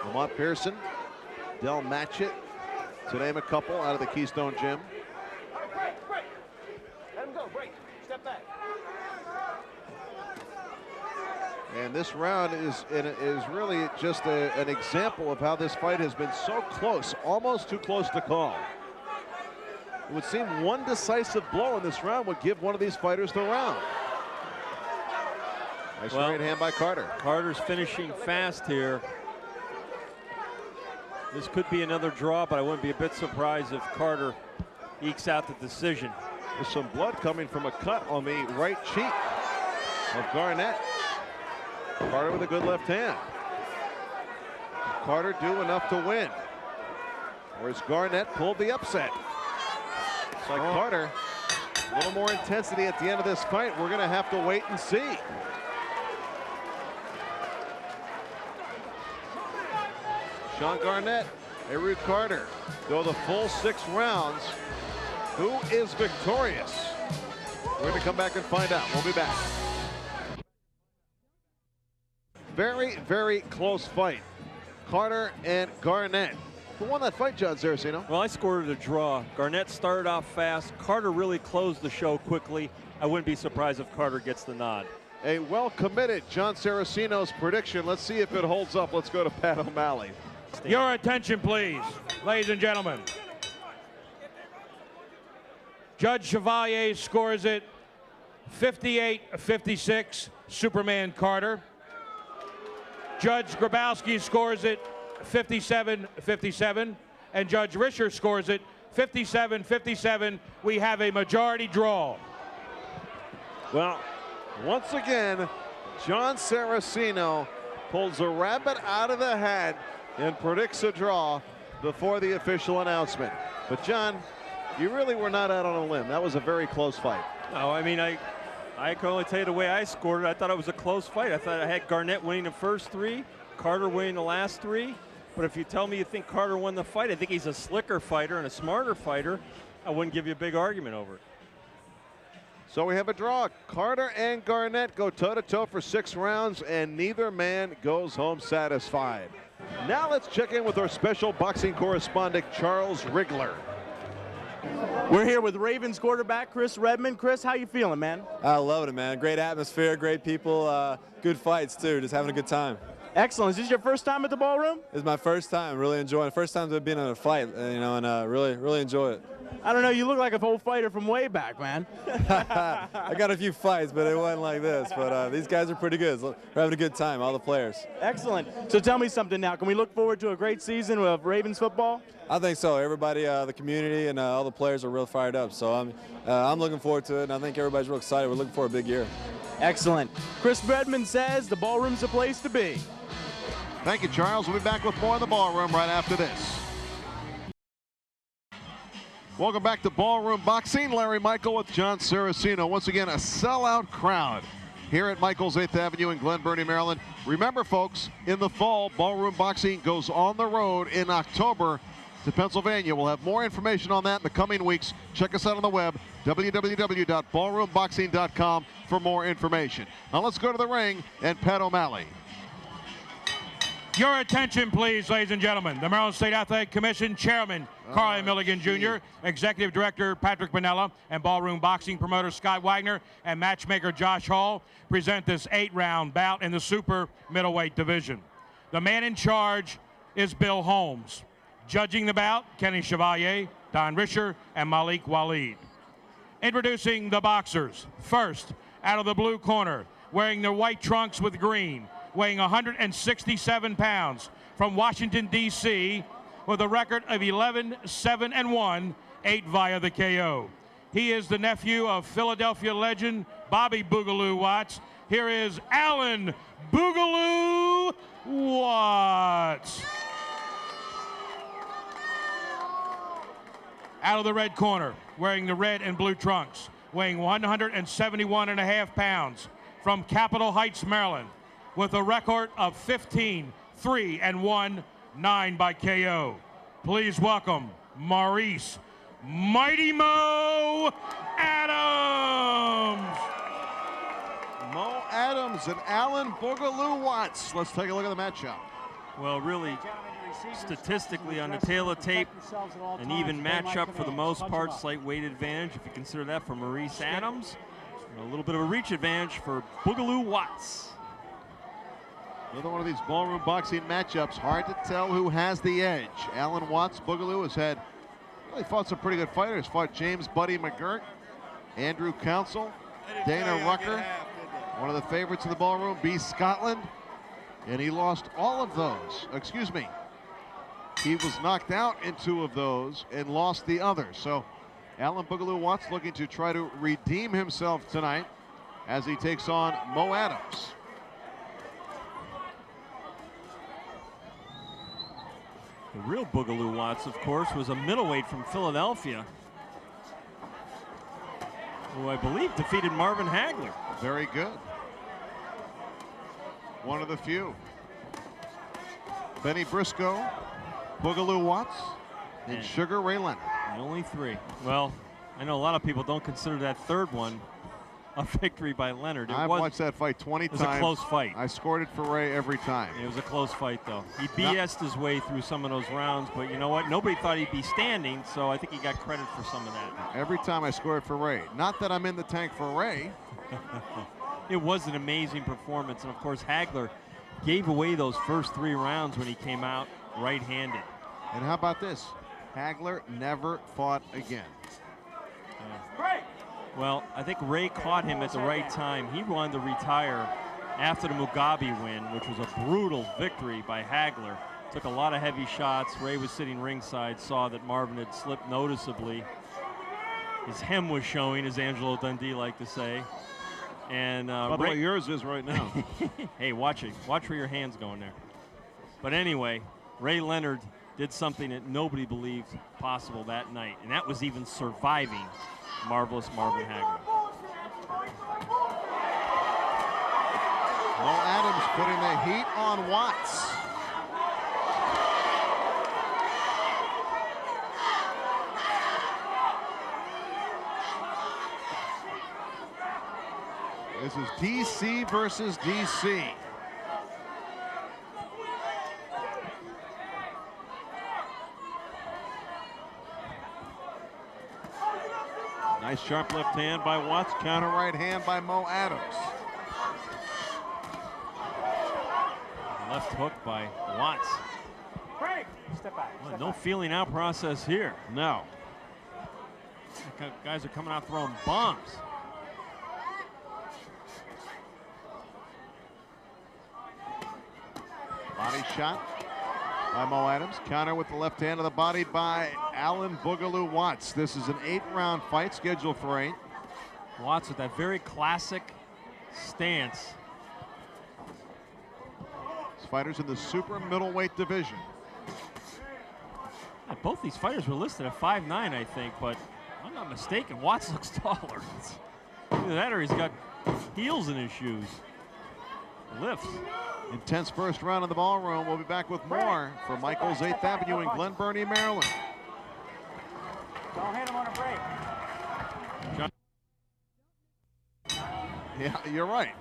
Lamont Pearson, Del Matchett, to name a couple out of the Keystone Gym. Break, break. Let him go, break. Step back. And this round is really just an example of how this fight has been so close, almost too close to call. It would seem one decisive blow in this round would give one of these fighters the round. Nice right hand by Carter. Carter's finishing fast here. This could be another draw, but I wouldn't be a bit surprised if Carter ekes out the decision. There's some blood coming from a cut on the right cheek of Garnett. Carter with a good left hand. Carter do enough to win. Whereas Garnett pulled the upset. It's like Carter, a little more intensity at the end of this fight. We're going to have to wait and see. Shawn Garnett, HARU Carter go the full 6 rounds. Who is victorious? We're going to come back and find out. We'll be back. Very, very close fight. Carter and Garnett. Who won that fight, Jon Saraceno? Well, I scored it a draw. Garnett started off fast. Carter really closed the show quickly. I wouldn't be surprised if Carter gets the nod. A well-committed Jon Saraceno's prediction. Let's see if it holds up. Let's go to Pat O'Malley. Your attention, please, ladies and gentlemen. Judge Chevalier scores it 58-56, Superman Carter. Judge Grabowski scores it 57-57, and Judge Risher scores it 57-57. We have a majority draw. Well, once again, Jon Saraceno pulls a rabbit out of the hat and predicts a draw before the official announcement. But John, you really were not out on a limb. That was a very close fight. No, I mean, I can only tell you the way I scored it. I thought it was a close fight. I thought I had Garnett winning the first 3, Carter winning the last 3. But if you tell me you think Carter won the fight, I think he's a slicker fighter and a smarter fighter. I wouldn't give you a big argument over it. So we have a draw. Carter and Garnett go toe-to-toe for 6 rounds, and neither man goes home satisfied. Now let's check in with our special boxing correspondent, Charles Rigler. We're here with Ravens quarterback Chris Redman. Chris, how you feeling, man? I love it, man. Great atmosphere, great people, good fights, too. Just having a good time. Excellent. Is this your first time at the Ballroom? It's my first time. Really enjoying it. First time I've been in a fight, you know, and really enjoy it. I don't know. You look like a old fighter from way back, man. I got a few fights, but it wasn't like this. But these guys are pretty good. We're having a good time, all the players. Excellent. So tell me something now. Can we look forward to a great season of Ravens football? I think so. Everybody, the community, and all the players are real fired up. So I'm looking forward to it, and I think everybody's real excited. We're looking for a big year. Excellent. Chris Redman says the Ballroom's the place to be. Thank you, Charles. We'll be back with more in the Ballroom right after this. Welcome back to Ballroom Boxing. Larry Michael with Jon Saraceno. Once again, a sellout crowd here at Michael's 8th Avenue in Glen Burnie, Maryland. Remember, folks, in the fall, Ballroom Boxing goes on the road in October to Pennsylvania. We'll have more information on that in the coming weeks. Check us out on the web, www.ballroomboxing.com, for more information. Now let's go to the ring and Pat O'Malley. Your attention, please, ladies and gentlemen. The Maryland State Athletic Commission Chairman, Carl Milligan Jr., Executive Director Patrick Bonella, and Ballroom Boxing promoter Scott Wagner and matchmaker Josh Hall present this 8-round bout in the super middleweight division. The man in charge is Bill Holmes. Judging the bout, Kenny Chevalier, Don Risher, and Malik Waleed. Introducing the boxers. First, out of the blue corner, wearing their white trunks with green, weighing 167 pounds, from Washington, D.C., with a record of 11-7-1, 8 via the KO. He is the nephew of Philadelphia legend Bobby Boogaloo Watts. Here is Alan Boogaloo Watts. Out of the red corner, wearing the red and blue trunks, weighing 171.5 pounds, from Capitol Heights, Maryland, with a record of 15-3-1, 9 by KO. Please welcome Maurice Mighty Mo Adams. Mo Adams and Alan Boogaloo Watts. Let's take a look at the matchup. Well, really, statistically on the tail of tape, an even matchup for the most part, slight weight advantage if you consider that for Maurice Adams. A little bit of a reach advantage for Boogaloo Watts. Another one of these ballroom boxing matchups. Hard to tell who has the edge. Alan Watts, Boogaloo, has really fought some pretty good fighters. Fought James Buddy McGirt, Andrew Council, Dana Rucker, one of the favorites in the ballroom, B. Scotland, and he lost all of those. Excuse me. He was knocked out in 2 of those and lost the others. So Alan Boogaloo Watts looking to try to redeem himself tonight as he takes on Mo Adams. The real Boogaloo Watts, of course, was a middleweight from Philadelphia, who I believe defeated Marvin Hagler. Very good. One of the few. Benny Briscoe, Boogaloo Watts, and Sugar Ray Leonard. The only 3. Well, I know a lot of people don't consider that third one a victory by Leonard. I've watched that fight 20 times. It was a close fight. I scored it for Ray every time. It was a close fight, though. He BS'd his way through some of those rounds, but you know what? Nobody thought he'd be standing, so I think he got credit for some of that. Every time I scored for Ray. Not that I'm in the tank for Ray. It was an amazing performance, and of course, Hagler gave away those first 3 rounds when he came out right-handed. And how about this? Hagler never fought again. Well, I think Ray caught him at the right time. He wanted to retire after the Mugabe win, which was a brutal victory by Hagler. Took a lot of heavy shots. Ray was sitting ringside, saw that Marvin had slipped noticeably. His hem was showing, as Angelo Dundee liked to say. And by the way, yours is right now. Hey, watch it. Watch where your hand's going there. But anyway, Ray Leonard did something that nobody believed possible that night, and that was even surviving marvelous Marvin Hagler. Mo Adams putting the heat on Watts. This is DC versus DC. Nice sharp left hand by Watts, counter right hand by Mo Adams. Left hook by Watts. Step back. Well, no feeling out process here. No. Guys are coming out throwing bombs. Body shot by Mo Adams. Counter with the left hand of the body by Alan Boogaloo Watts. This is an 8-round fight scheduled for 8. Watts with that very classic stance. These fighters in the super middleweight division. Yeah, both these fighters were listed at 5'9", I think, but if I'm not mistaken, Watts looks taller. Either that or he's got heels in his shoes. Lifts. Intense first round in the ballroom. We'll be back with more for Michael's 8th Avenue in Glen Burnie, Maryland. Don't hit him on a break. Yeah, you're right.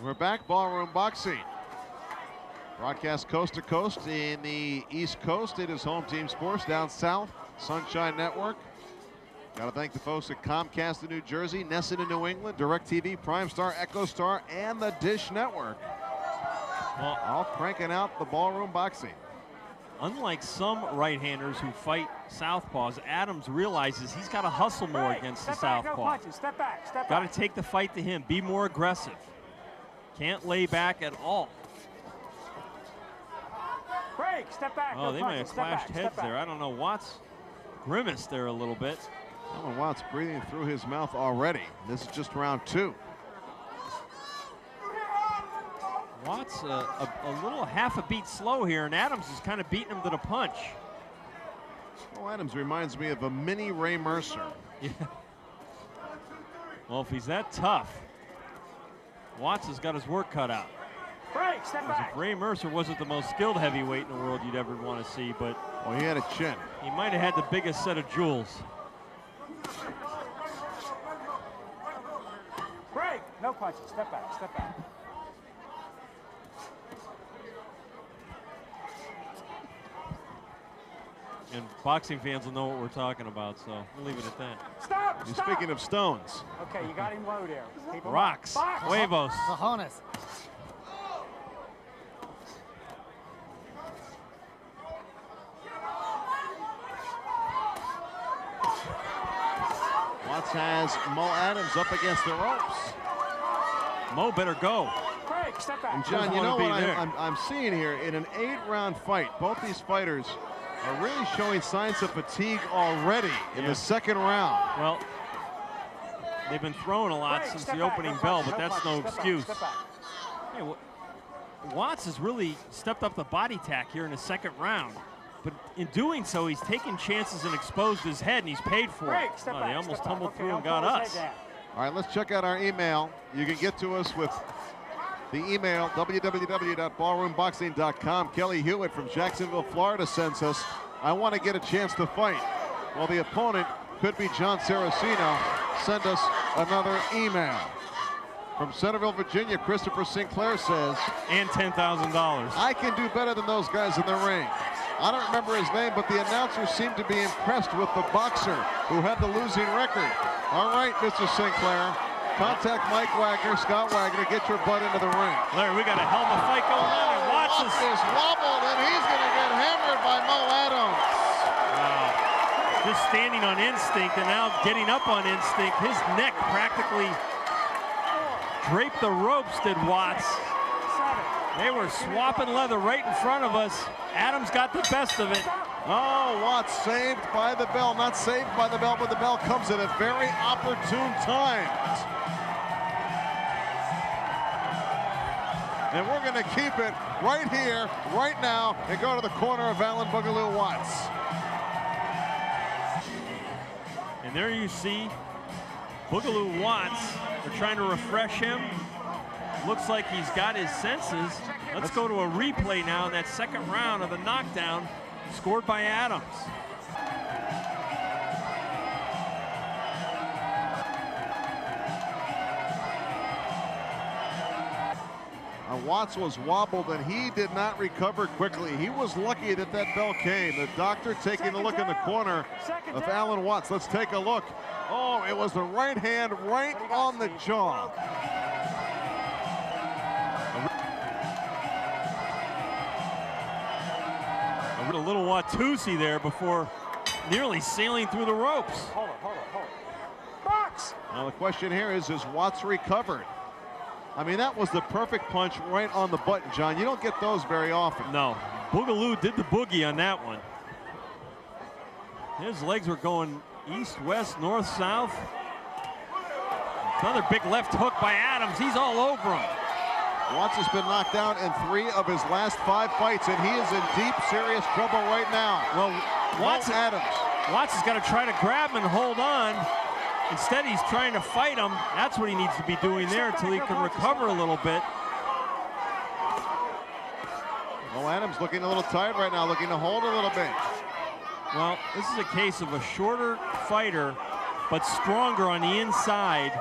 We're back, Ballroom Boxing. Broadcast coast to coast in the East Coast. It is Home Team Sports. Down south, Sunshine Network. Got to thank the folks at Comcast in New Jersey, Nesson in New England, DirecTV, Prime Star, EchoStar, and the Dish Network. Well, all cranking out the Ballroom Boxing. Unlike some right-handers who fight southpaws, Adams realizes he's got to hustle more against the southpaw. Step back, step back. Got to take the fight to him, be more aggressive. Can't lay back at all. Break, step back. Oh, they might have clashed heads there. I don't know. Watts grimaced there a little bit. Alan Watts breathing through his mouth already. This is just round 2. Watts a little half a beat slow here, and Adams is kind of beating him to the punch. Well, Adams reminds me of a mini Ray Mercer. Yeah. Well, if he's that tough, Watts has got his work cut out. Break, step back. If Ray Mercer wasn't the most skilled heavyweight in the world you'd ever want to see, but well, he had a chin. He might have had the biggest set of jewels. Break, no punches, step back, step back. And boxing fans will know what we're talking about, so we'll leave it at that. Stop, You're stop. Speaking of stones. Okay, you got him low there. Keep him Rocks, up. huevos. Cojones. Watts has Mo Adams up against the ropes. Mo better go. Break, step back. And John, you know wanna what be there. I'm seeing here? In an 8-round fight, both these fighters are really showing signs of fatigue already in the second round. Well, they've been throwing a lot Break, since step the back, opening no bell, punches, but no that's punches, no step back, excuse. step back. Hey, Watts has really stepped up the body tack here in the second round. But in doing so, he's taken chances and exposed his head, and he's paid for Break, it. step Oh, back, they almost step back. tumbled Okay, through and don't got pull his us. head down. All right, let's check out our email. You can get to us with the email, www.ballroomboxing.com. Kelly Hewitt from Jacksonville, Florida sends us, I want to get a chance to fight. Well, the opponent could be Jon Saraceno. Send us another email. From Centerville, Virginia, Christopher Sinclair says, And $10,000. I can do better than those guys in the ring. I don't remember his name, but the announcer seemed to be impressed with the boxer who had the losing record. All right, Mr. Sinclair, contact Mike Wagner, Scott Wagner, get your butt into the ring. Larry, we got a helmet fight going on, and Watts is wobbled, and he's going to get hammered by Mo Adams. Wow. standing on instinct and now getting up on instinct. His neck practically draped the ropes, did Watts. They were swapping leather right in front of us. Adams got the best of it. Oh, Watts saved by the bell. Not saved by the bell, but the bell comes at a very opportune time. And we're going to keep it right here, right now, and go to the corner of Alan Boogaloo Watts. And there you see Boogaloo Watts. They're trying to refresh him. Looks like he's got his senses. Let's go to a replay now in that second round of the knockdown scored by Adams. Watts was wobbled and he did not recover quickly. He was lucky that that bell came. The doctor taking a look in the corner of Alan Watts. Let's take a look. Oh, it was the right hand right on the jaw. A little Watusi there before nearly sailing through the ropes. Hold it. Box! Now the question here is Watts recovered? I mean, that was the perfect punch right on the button, John. You don't get those very often. No, Boogaloo did the boogie on that one. His legs were going east, west, north, south. Another big left hook by Adams. He's all over him. Watts has been knocked out in 3 of his last 5 fights, and he is in deep, serious trouble right now. Well, Watts has got to try to grab him and hold on. Instead, he's trying to fight him. That's what he needs to be doing there until he can recover a little bit. Well, Adams looking a little tired right now, looking to hold a little bit. Well, this is a case of a shorter fighter, but stronger on the inside,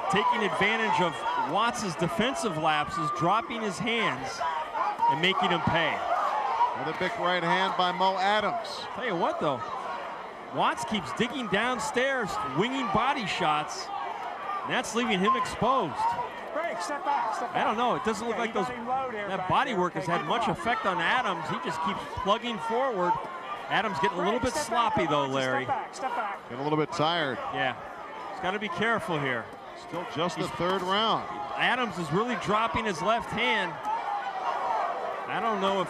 taking advantage of Watts' defensive lapses, dropping his hands, and making him pay. Another big right hand by Mo Adams. Tell you what, though, Watts keeps digging downstairs, winging body shots, and that's leaving him exposed. Break, step back. I don't know, it doesn't look like that body work has had much effect on Adams. He just keeps plugging forward. Adams getting a little bit sloppy though, Larry. Step back. Getting a little bit tired. Yeah, he's got to be careful here. Still just the 3rd round. Adams is really dropping his left hand. I don't know if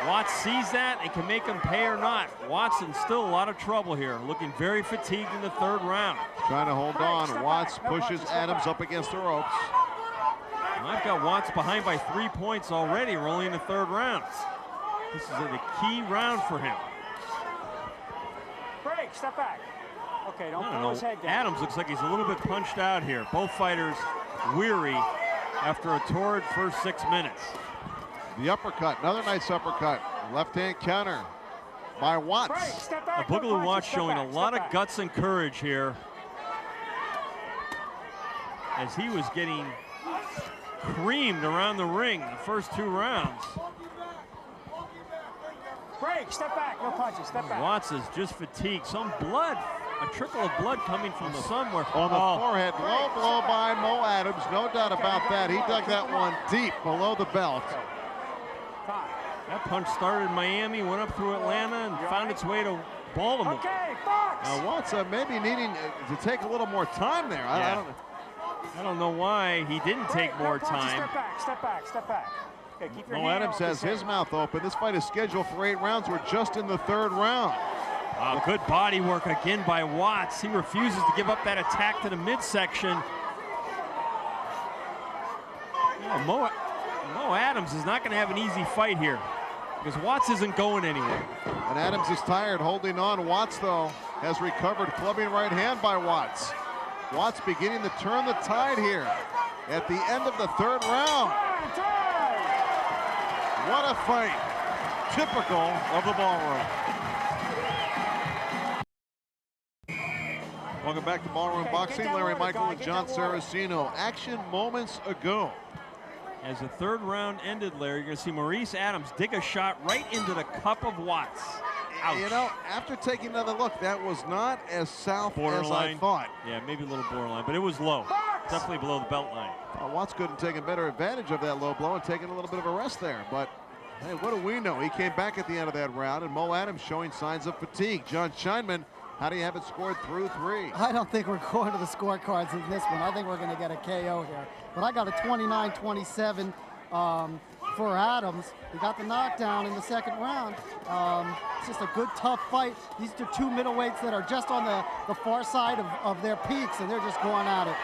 Watts sees that and can make him pay or not. Watts in still a lot of trouble here, looking very fatigued in the 3rd round. Trying to hold on. Watts pushes Adams up against the ropes. And I've got Watts behind by 3 points already. We're only in the 3rd round. This is a key round for him. Break, step back. Okay, don't I pull his head don't know. down. Adams looks like he's a little bit punched out here. Both fighters weary after a torrid first 6 minutes. The uppercut, another nice uppercut. Left hand counter by Watts. Break, step back. Boogaloo Watts showing a lot of guts and courage here, as he was getting creamed around the ring the first 2 rounds. Break, step back, no punches, step back. Watts is just fatigued. Some blood, a trickle of blood coming from somewhere. On the forehead, low blow by Mo Adams, no doubt about that. He dug that one deep below the belt. That punch started in Miami, went up through Atlanta, and found its way to Baltimore. Okay, Fox. Now Watts maybe needing to take a little more time there. Yeah. I don't know why he didn't take more time. Step back. Okay, keep your Mo hand Adams off has his mouth open. This fight is scheduled for 8 rounds. We're just in the 3rd round. Good body work again by Watts. He refuses to give up that attack to the midsection. Mo Adams is not going to have an easy fight here, because Watts isn't going anywhere. And Adams is tired, holding on. Watts, though, has recovered. Clubbing right hand by Watts. Watts beginning to turn the tide here at the end of the 3rd round. What a fight. Typical of the Ballroom. Welcome back to Ballroom Boxing. Larry Michael and Jon Saraceno. Action moments ago. As the 3rd round ended, Larry, you're going to see Maurice Adams dig a shot right into the cup of Watts. Ouch. You know, after taking another look, that was not as south as I thought. Yeah, maybe a little borderline, but it was low. Definitely below the belt line. Watts couldn't take a better advantage of that low blow and taking a little bit of a rest there, but Hey, what do we know? He came back at the end of that round, and Mo Adams showing signs of fatigue. Jon Scheinman, how do you have it scored through 3? I don't think we're going to the scorecards in this one. I think we're going to get a KO here. But I got a 29-27 for Adams. He got the knockdown in the second round. It's just a good, tough fight. These are two middleweights that are just on the far side of their peaks, and they're just going at it.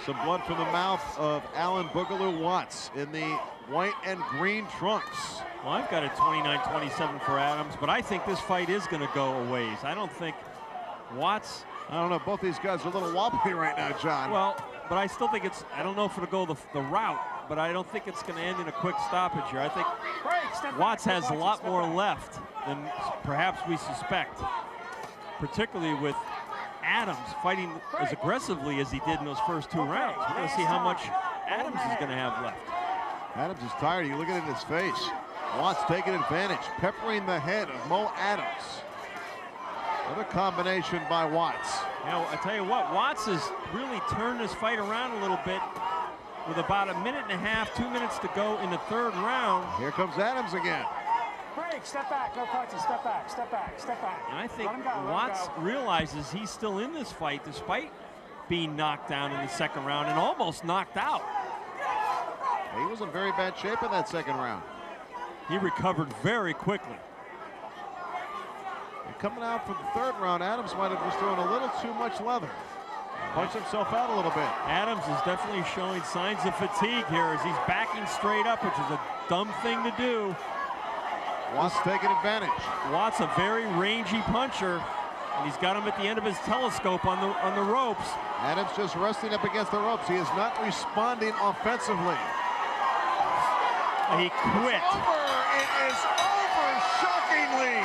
Some blood from the mouth of Alan Boogaloo Watts in the white and green trunks. Well, I've got a 29-27 for Adams, but I think this fight is going to go a ways. I don't think Watts. I don't know. Both these guys are a little wobbly right now, John. Well, but I still think it's. I don't know if it'll go the route, but I don't think it's going to end in a quick stoppage here. I think Watts has a lot more left than perhaps we suspect, particularly with Adams fighting as aggressively as he did in those first 2 rounds. We're going to see how much Adams is going to have left. Adams is tired. You look at it in his face. Watts taking advantage, peppering the head of Mo Adams. Another combination by Watts. You know, I tell you what, Watts has really turned this fight around a little bit with about 1.5 minutes, 2 minutes to go in the 3rd round. Here comes Adams again. Break, step back, no punches, step back, step back, step back. And I think Let him go, Watts realizes he's still in this fight despite being knocked down in the 2nd round and almost knocked out. He was in very bad shape in that 2nd round. He recovered very quickly. And coming out for the 3rd round, Adams might have just thrown a little too much leather. Punched himself out a little bit. Adams is definitely showing signs of fatigue here as he's backing straight up, which is a dumb thing to do. Watts taking advantage. Watts, a very rangy puncher, and he's got him at the end of his telescope on the ropes. Adams just resting up against the ropes. He is not responding offensively. He quit. It's over. It is over, shockingly.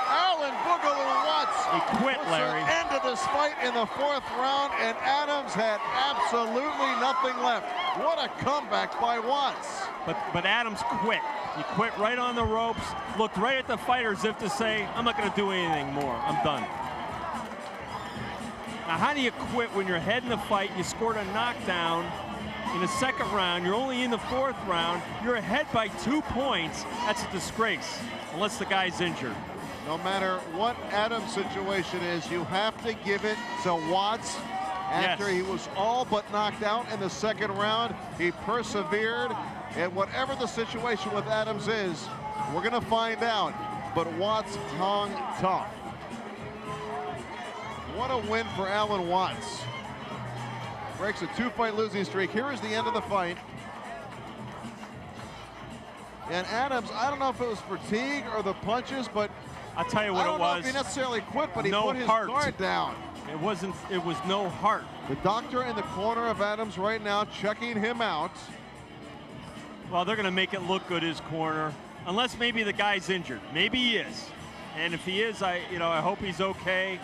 Alan Boogaloo Watts. He quit, Larry. End of this fight in the 4th round, and Adams had absolutely nothing left. What a comeback by Watts. But Adams quit. He quit right on the ropes, looked right at the fighter as if to say, I'm not going to do anything more. I'm done. Now, how do you quit when you're ahead in the fight? You scored a knockdown in the 2nd round. You're only in the 4th round. You're ahead by 2 points. That's a disgrace, unless the guy's injured. No matter what Adams' situation is, you have to give it to Watts. After he was all but knocked out in the 2nd round, he persevered. And whatever the situation with Adams is, we're going to find out. But Watts hung tough. What a win for Alan Watts. Breaks a 2-fight losing streak. Here is the end of the fight. And Adams, I don't know if it was fatigue or the punches, but I'll tell you what I don't it know was. if he necessarily quit, but he No put his heart. guard down. It was no heart. The doctor in the corner of Adams right now checking him out. Well, they're going to make it look good, his corner, unless maybe the guy's injured. Maybe he is. And if he is, I hope he's okay.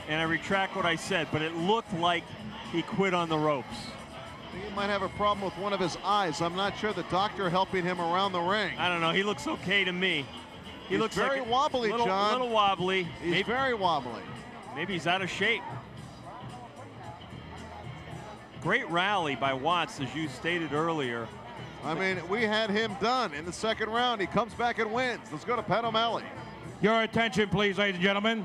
And I retract what I said, but it looked like he quit on the ropes. I think he might have a problem with one of his eyes. I'm not sure. The doctor helping him around the ring. I don't know. He looks okay to me. He looks very like wobbly, John. John. A little wobbly. He's very wobbly. Maybe he's out of shape. Great rally by Watts, as you stated earlier. I mean, we had him done in the 2nd round. He comes back and wins. Let's go to Pat O'Malley. Your attention, please, ladies and gentlemen.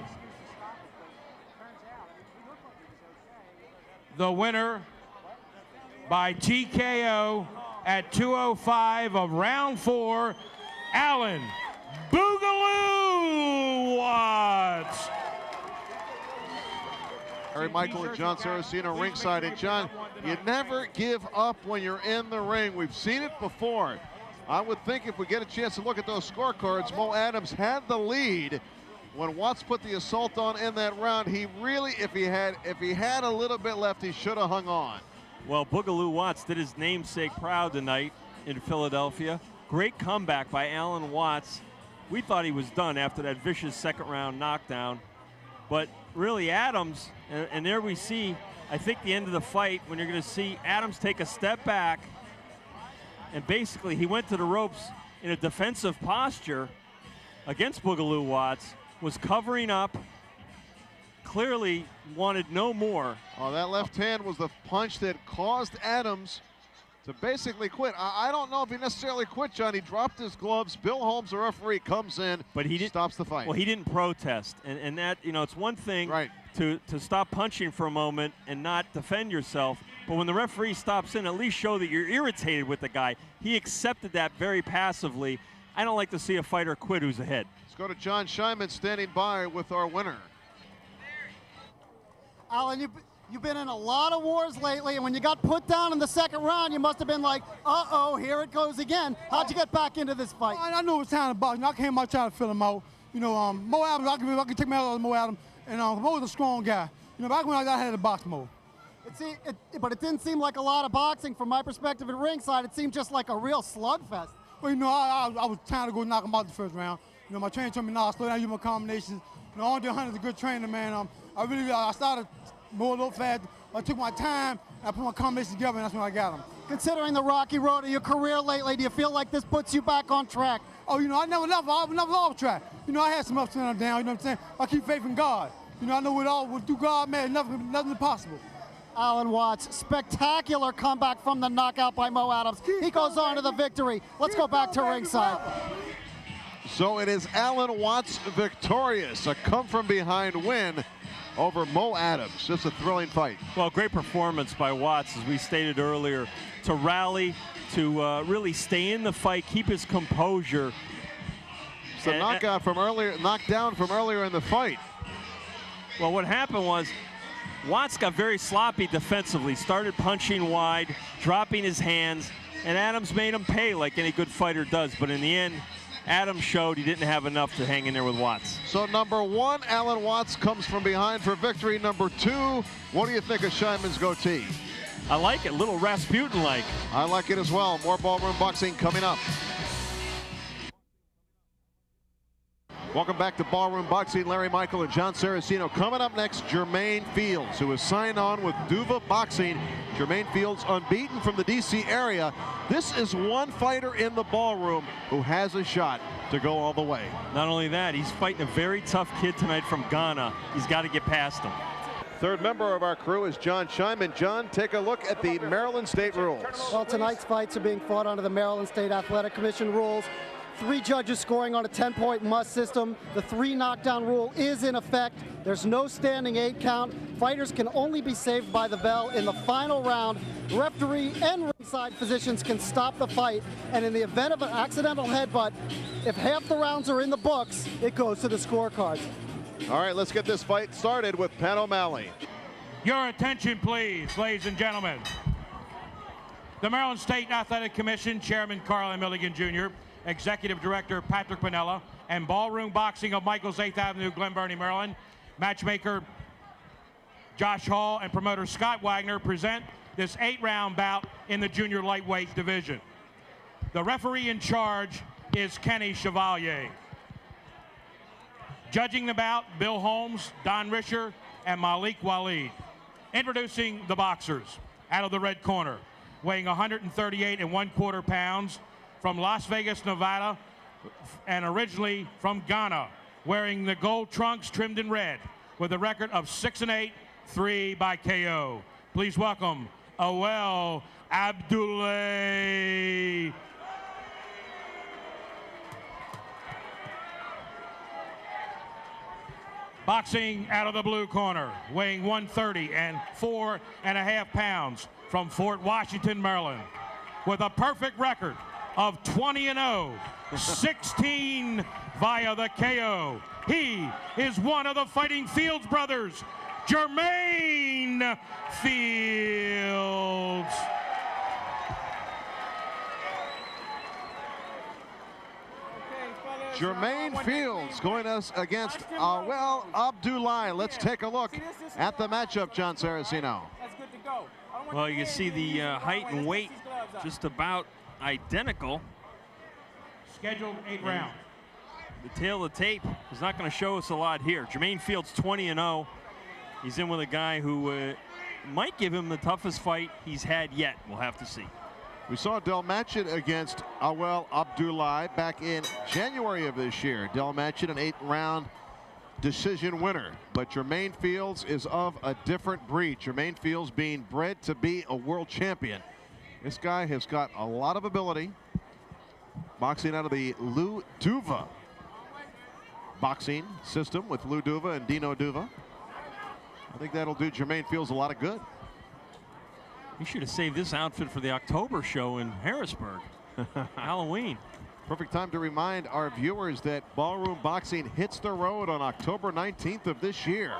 The winner by TKO at 2:05 of round 4, Alan Boogaloo Watts. Harry Michael and Jon Saraceno ringside. And John, you never give up when you're in the ring. We've seen it before. I would think if we get a chance to look at those scorecards, Mo Adams had the lead. When Watts put the assault on in that round, he really, if he had a little bit left, he should have hung on. Well, Boogaloo Watts did his namesake proud tonight in Philadelphia. Great comeback by Alan Watts. We thought he was done after that vicious 2nd round knockdown. But really Adams, and there we see, I think the end of the fight when you're going to see Adams take a step back, and basically he went to the ropes in a defensive posture against Boogaloo Watts, was covering up, clearly wanted no more. Oh, that left hand was the punch that caused Adams to basically quit. I don't know if he necessarily quit, John. He dropped his gloves. Bill Holmes, the referee, comes in, but he stops the fight. Well, he didn't protest, and that, you know, it's one thing to stop punching for a moment and not defend yourself, but when the referee stops in, at least show that you're irritated with the guy. He accepted that very passively. I don't like to see a fighter quit who's ahead. Let's go to John Scheinman standing by with our winner. Alan, you've been in a lot of wars lately, and when you got put down in the second round, you must have been like, uh-oh, here it goes again. How'd you get back into this fight? I knew it was time to box. You know, I came out trying to fill him out. You know, Mo Adams, I can take me out of Mo Adams, and Mo was a strong guy. You know, back when I had to box Mo. But it didn't seem like a lot of boxing from my perspective at ringside. It seemed just like a real slugfest. Well, you know, I was trying to go knock him out the first round. You know, my trainer told me, no, slow down, use my combinations. You know, Andre Hunter's a good trainer, man. I started more a little fast. I took my time, I put my combinations together, and that's when I got him. Considering the rocky road of your career lately, do you feel like this puts you back on track? Oh, you know, I never off track. You know, I had some ups and downs, you know what I'm saying? I keep faith in God. You know, I know through God, man, nothing impossible. Alan Watts, spectacular comeback from the knockout by Mo Adams. He goes on to the victory. Let's go back to ringside. So it is Alan Watts victorious, a come-from-behind win over Mo Adams. Just a thrilling fight. Well, great performance by Watts, as we stated earlier, to rally, to really stay in the fight, keep his composure. So knockdown from earlier in the fight. Well, what happened was Watts got very sloppy defensively, started punching wide, dropping his hands, and Adams made him pay like any good fighter does. But in the end, Adams showed he didn't have enough to hang in there with Watts. So number one, Alan Watts comes from behind for victory. Number two, what do you think of Scheinman's goatee? I like it, a little Rasputin-like. I like it as well. More Ballroom Boxing coming up. Welcome back to Ballroom Boxing. Larry Michael and Jon Saraceno. Coming up next, Jermaine Fields, who has signed on with Duva Boxing. Jermaine Fields, unbeaten from the DC area. This is one fighter in the ballroom who has a shot to go all the way. Not only that, he's fighting a very tough kid tonight from Ghana. He's got to get past him. Third member of our crew is John Scheinman. John, take a look at the Maryland State rules. Well, tonight's fights are being fought under the Maryland State Athletic Commission rules. 3 judges scoring on a 10-point must system. The 3 knockdown rule is in effect. There's no standing 8 count. Fighters can only be saved by the bell in the final round. Referee and ringside physicians can stop the fight. And in the event of an accidental headbutt, if half the rounds are in the books, it goes to the scorecards. All right, let's get this fight started with Pat O'Malley. Your attention, please, ladies and gentlemen. The Maryland State Athletic Commission Chairman Carl M. Milligan Jr., Executive Director Patrick Pinella, and Ballroom Boxing of Michael's 8th Avenue, Glen Burnie, Maryland, matchmaker Josh Hall and promoter Scott Wagner present this 8-round bout in the junior lightweight division. The referee in charge is Kenny Chevalier. Judging the bout, Bill Holmes, Don Risher, and Malik Waleed. Introducing the boxers. Out of the red corner, weighing 138 1/4 pounds, from Las Vegas, Nevada, and originally from Ghana, wearing the gold trunks trimmed in red, with a record of 6-8, 3 by KO. Please welcome Awel Abjulia. Boxing out of the blue corner, weighing 130 4.5 pounds, from Fort Washington, Maryland, with a perfect record of 20-0, 16 via the KO. He is one of the Fighting Fields brothers, Jermaine Fields. Jermaine Fields going against Awel Abjulia. Let's take a look at the matchup, Jon Saraceno. Well, you can see the height and weight just about identical. Scheduled 8 rounds. The tail of the tape is not going to show us a lot here. Jermaine Fields 20-0. He's in with a guy who might give him the toughest fight he's had yet. We'll have to see. We saw Del Matchett against Awel Abjulia back in January of this year. Del Matchett, an 8-round decision winner. But Jermaine Fields is of a different breed. Jermaine Fields being bred to be a world champion. This guy has got a lot of ability. Boxing out of the Lou Duva boxing system with Lou Duva and Dino Duva. I think that'll do Jermaine Fields a lot of good. He should have saved this outfit for the October show in Harrisburg. Halloween. Perfect time to remind our viewers that Ballroom Boxing hits the road on October 19th of this year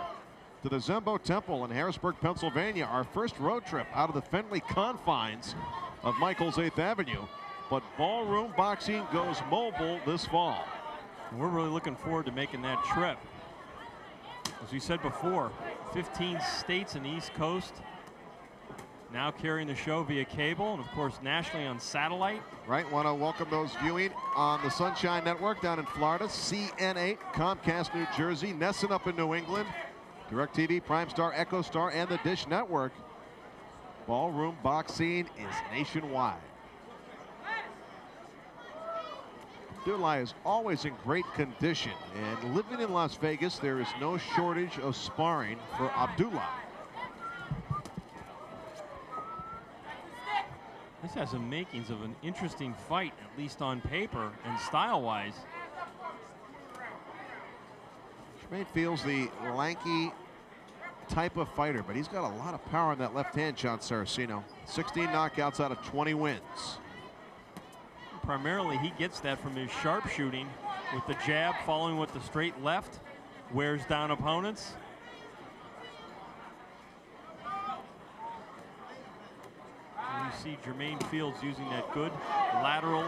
to the Zembo Temple in Harrisburg, Pennsylvania. Our first road trip out of the friendly confines of Michael's 8th Avenue. But Ballroom Boxing goes mobile this fall. We're really looking forward to making that trip. As we said before, 15 states in the East Coast now carrying the show via cable and, of course, nationally on satellite. Right, want to welcome those viewing on the Sunshine Network down in Florida, CN8, Comcast, New Jersey, Nesson up in New England, DirecTV, Primestar, EchoStar, and the Dish Network. Ballroom Boxing is nationwide. Abjulia is always in great condition, and living in Las Vegas, there is no shortage of sparring for Abjulia. This has the makings of an interesting fight, at least on paper and style-wise. Jermaine Fields, the lanky type of fighter, but he's got a lot of power in that left hand, Jon Saraceno. 16 knockouts out of 20 wins. Primarily, he gets that from his sharpshooting with the jab, following with the straight left, wears down opponents. And you see Jermaine Fields using that good lateral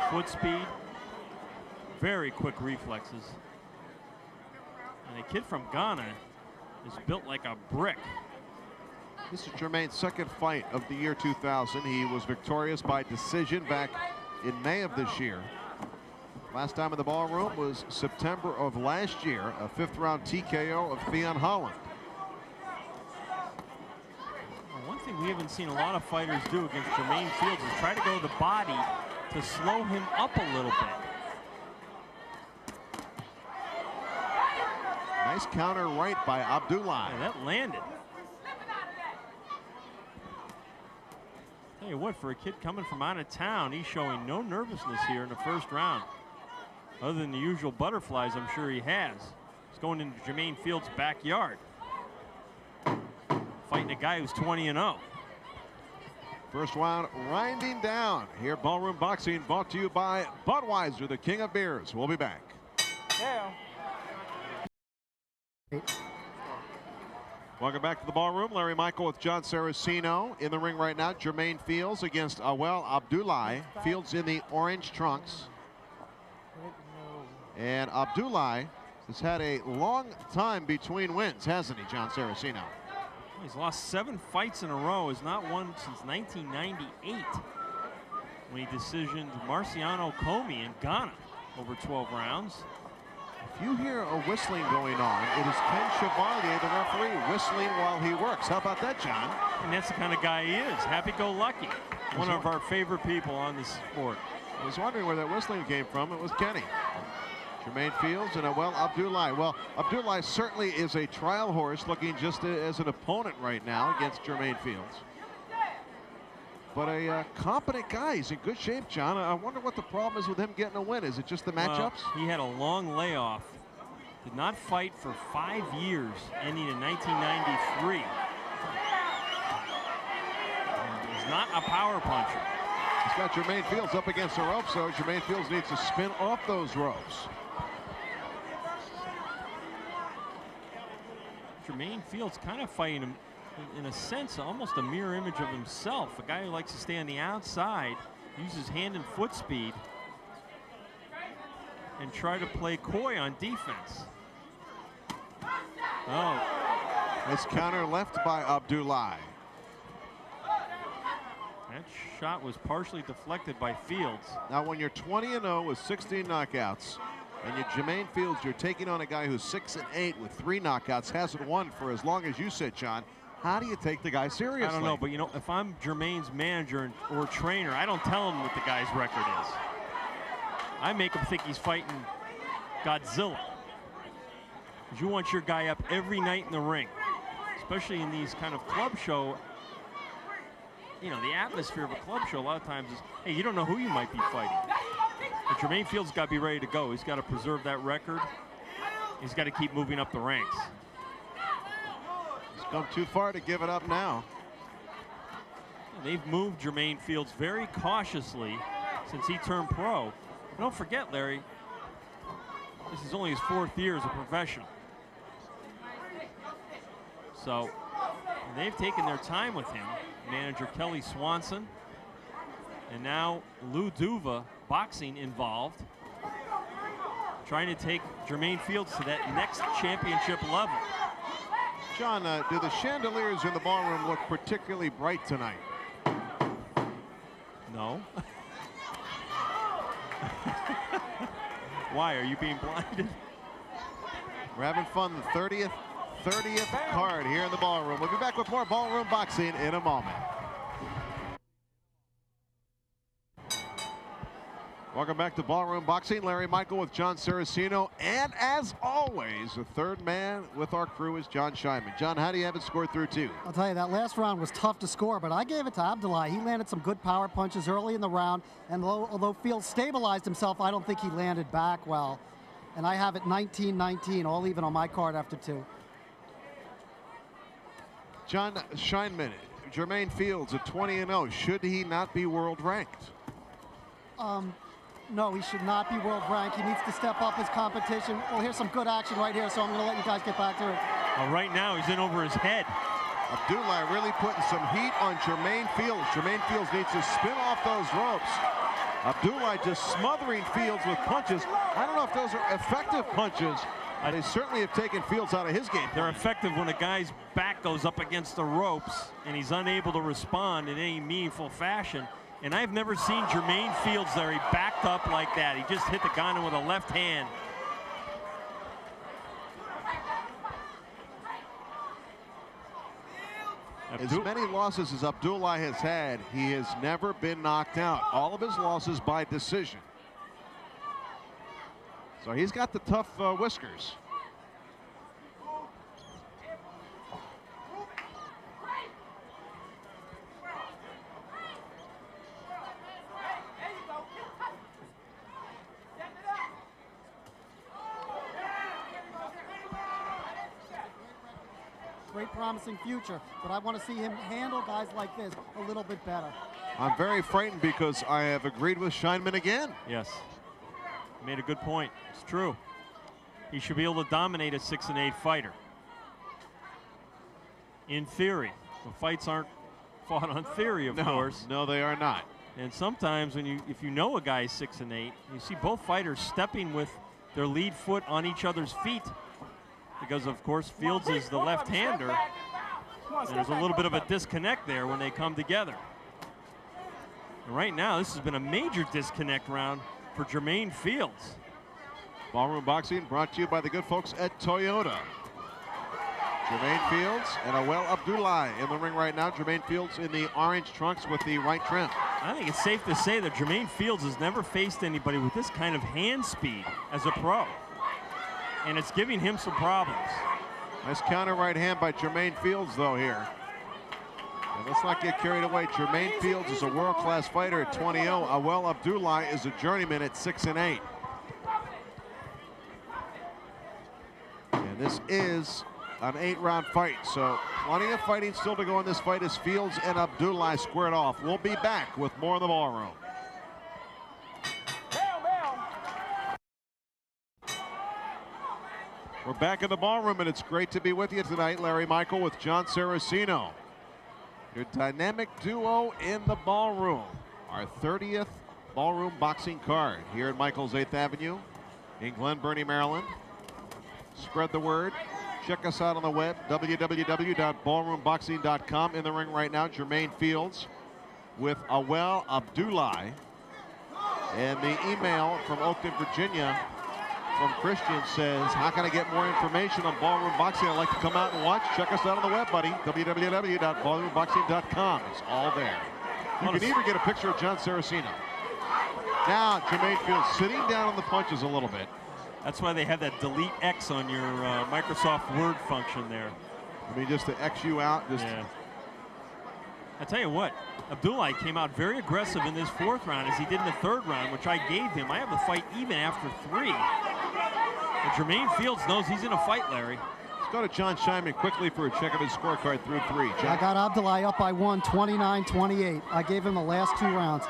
foot speed, very quick reflexes. And a kid from Ghana is built like a brick. This is Jermaine's second fight of the year 2000. He was victorious by decision back in May of this year. Last time in the Ballroom was September of last year, a 5th round TKO of Theon Holland. Well, one thing we haven't seen a lot of fighters do against Jermaine Fields is try to go to the body to slow him up a little bit. Nice counter right by Abjulia. Yeah, that landed. Tell you what, for a kid coming from out of town, he's showing no nervousness here in the first round. Other than the usual butterflies I'm sure he has. He's going into Jermaine Fields' backyard. Fighting a guy who's 20-0. First round winding down. Here, Ballroom Boxing brought to you by Budweiser, the king of beers. We'll be back. Yeah. Welcome back to the Ballroom. Larry Michael with Jon Saraceno in the ring right now. Jermaine Fields against Awel Abjulia. Fields in the orange trunks. And Abjulia has had a long time between wins, hasn't he, Jon Saraceno? He's lost 7 fights in a row. He's not won since 1998 when he decisioned Marciano Comey in Ghana over 12 rounds. If you hear a whistling going on, it is Ken Chevalier, the referee, whistling while he works. How about that, John? And that's the kind of guy he is. Happy-go-lucky. One of our favorite people on this sport. I was wondering where that whistling came from. It was Kenny. Jermaine Fields and Awel Abjulia. Well, Abjulia certainly is a trial horse, looking just as an opponent right now against Jermaine Fields. But a competent guy. He's in good shape, John. I wonder what the problem is with him getting a win. Is it just the matchups? Well, he had a long layoff. Did not fight for 5 years, ending in 1993. He's not a power puncher. He's got Jermaine Fields up against the ropes, so Jermaine Fields needs to spin off those ropes. Jermaine Fields kind of fighting him, in a sense, almost a mirror image of himself. A guy who likes to stay on the outside, uses hand and foot speed, and try to play coy on defense. Oh. Nice counter left by Abjulia. That shot was partially deflected by Fields. Now, when you're 20-0 with 16 knockouts, and you're Jermaine Fields, you're taking on a guy who's 6-8 with 3 knockouts, hasn't won for as long as you said, John. How do you take the guy seriously? I don't know, but you know, if I'm Jermaine's manager or trainer, I don't tell him what the guy's record is. I make him think he's fighting Godzilla. Because you want your guy up every night in the ring, especially in these kind of club show you know, the atmosphere of a club show a lot of times is, hey, you don't know who you might be fighting. But Jermaine Field's got to be ready to go. He's got to preserve that record. He's got to keep moving up the ranks. He's come too far to give it up now. And they've moved Jermaine Fields very cautiously since he turned pro. But don't forget, Larry, this is only his 4th year as a professional. So they've taken their time with him. Manager Kelly Swanson, and now Lou Duva Boxing involved, trying to take Jermaine Fields to that next championship level. John, do the chandeliers in the ballroom look particularly bright tonight? No. Why, are you being blinded? We're having fun, the 30th card here in the ballroom. We'll be back with more ballroom boxing in a moment. Welcome back to Ballroom Boxing. Larry Michael with Jon Saraceno. And as always, the third man with our crew is Jon Scheinman. John, how do you have it scored through 2? I'll tell you, that last round was tough to score, but I gave it to Abjulia. He landed some good power punches early in the round, and although Fields stabilized himself, I don't think he landed back well. And I have it 19-19, all even on my card after 2. Jon Scheinman, Jermaine Fields at 20-0. Should he not be world ranked? No, he should not be world ranked. He needs to step up his competition. Well, here's some good action right here, so I'm going to let you guys get back to it. Well, right now, he's in over his head. Abjulia really putting some heat on Jermaine Fields. Jermaine Fields needs to spin off those ropes. Abjulia just smothering Fields with punches. I don't know if those are effective punches. They certainly have taken Fields out of his game. They're effective when a guy's back goes up against the ropes and he's unable to respond in any meaningful fashion. And I've never seen Jermaine Fields there. He backed up like that. He just hit the Garnett with a left hand. As many losses as Abjulia has had, he has never been knocked out. All of his losses by decision. So he's got the tough whiskers. Great promising future, but I want to see him handle guys like this a little bit better. I'm very frightened because I have agreed with Scheinman again. Yes, he made a good point. It's true. He should be able to dominate a 6-8 fighter. In theory, the fights aren't fought on theory, of course. No, they are not. And sometimes when if you know a guy's 6-8, you see both fighters stepping with their lead foot on each other's feet. Because, of course, Fields is the left-hander. There's a little bit of a disconnect there when they come together. And right now, this has been a major disconnect round for Jermaine Fields. Ballroom Boxing brought to you by the good folks at Toyota. Jermaine Fields and Awel Abjulia in the ring right now. Jermaine Fields in the orange trunks with the white trim. I think it's safe to say that Jermaine Fields has never faced anybody with this kind of hand speed as a pro. And it's giving him some problems. Nice counter right hand by Jermaine Fields, though, here. And let's not get carried away. Jermaine Fields is a world-class fighter at 20-0. Awel Abjulia is a journeyman at 6-8. And this is an 8-round fight, so plenty of fighting still to go in this fight as Fields and Abjulia squared off. We'll be back with more in the ballroom. We're back in the ballroom, and it's great to be with you tonight, Larry Michael with Jon Saraceno. Your dynamic duo in the ballroom. Our 30th ballroom boxing card here at Michael's 8th Avenue in Glen Burnie, Maryland. Spread the word. Check us out on the web, www.ballroomboxing.com. In the ring right now, Jermaine Fields with Awel Abjulia. And the email from Oakton, Virginia, from Christian says, how can I get more information on Ballroom Boxing? I'd like to come out and watch. Check us out on the web, buddy. www.ballroomboxing.com. It's all there. You can even get a picture of Jon Saraceno. Now, Jermaine Fields sitting down on the punches a little bit. That's why they have that delete X on your Microsoft Word function there. I mean, just to X you out. Just yeah. I tell you what, Abjulia came out very aggressive in this 4th round as he did in the 3rd round, which I gave him. I have the fight even after 3. And Jermaine Fields knows he's in a fight, Larry. Let's go to Jon Scheinman quickly for a check of his scorecard through 3. John? I got Abjulia up by 1, 29-28. I gave him the last 2 rounds.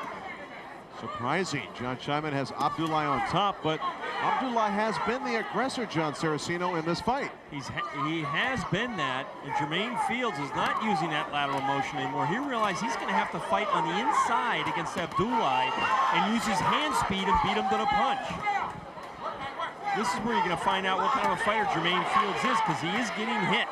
Surprising. Jon Scheinman has Abjulia on top, but Abjulia has been the aggressor, Jon Saraceno, in this fight. He has been that, and Jermaine Fields is not using that lateral motion anymore. He realized he's going to have to fight on the inside against Abjulia and use his hand speed and beat him to the punch. This is where you're going to find out what kind of a fighter Jermaine Fields is, because he is getting hit.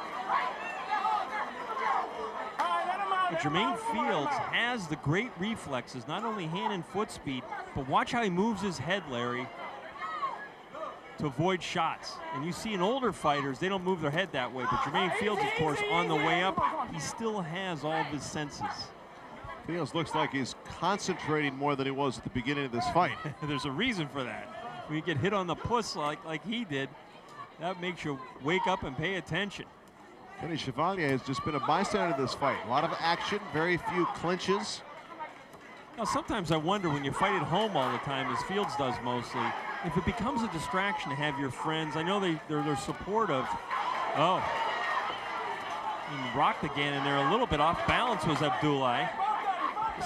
But Jermaine Fields has the great reflexes, not only hand and foot speed, but watch how he moves his head, Larry, to avoid shots. And you see in older fighters, they don't move their head that way. But Jermaine Fields, of course, on the way up, he still has all of his senses. Fields looks like he's concentrating more than he was at the beginning of this fight. There's a reason for that. When you get hit on the puss like he did, that makes you wake up and pay attention. Kenny Chevalier has just been a bystander to this fight. A lot of action, very few clinches. Now, sometimes I wonder when you fight at home all the time, as Fields does mostly, if it becomes a distraction to have your friends. I know they're supportive. Oh, and rocked again, and they're a little bit off balance was Abjulia.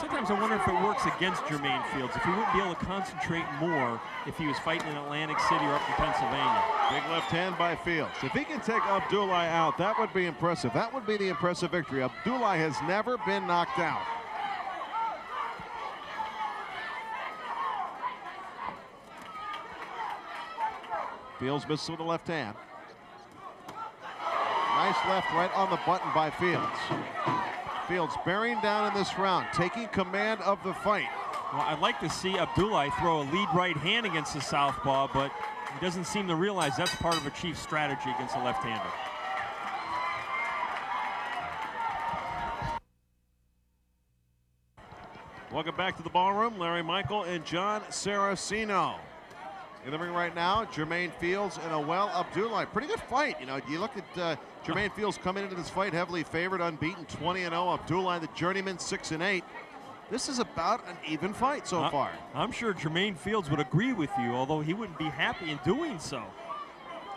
Sometimes I wonder if it works against Jermaine Fields, if he wouldn't be able to concentrate more if he was fighting in Atlantic City or up in Pennsylvania. Big left hand by Fields. If he can take Abjulia out, that would be impressive. That would be the impressive victory. Abjulia has never been knocked out. Fields misses with the left hand. Nice left right on the button by Fields. Fields bearing down in this round, taking command of the fight. Well, I'd like to see Abjulia throw a lead right hand against the southpaw, but he doesn't seem to realize that's part of a chief's strategy against a left-hander. Welcome back to the ballroom. Larry Michael and Jon Saraceno. In the ring right now, Jermaine Fields and Awel Abjulia. Pretty good fight. You know, you look at Jermaine Fields coming into this fight heavily favored, unbeaten, 20-0. Abjulia, the journeyman, 6-8. This is about an even fight so far. I'm sure Jermaine Fields would agree with you, although he wouldn't be happy in doing so.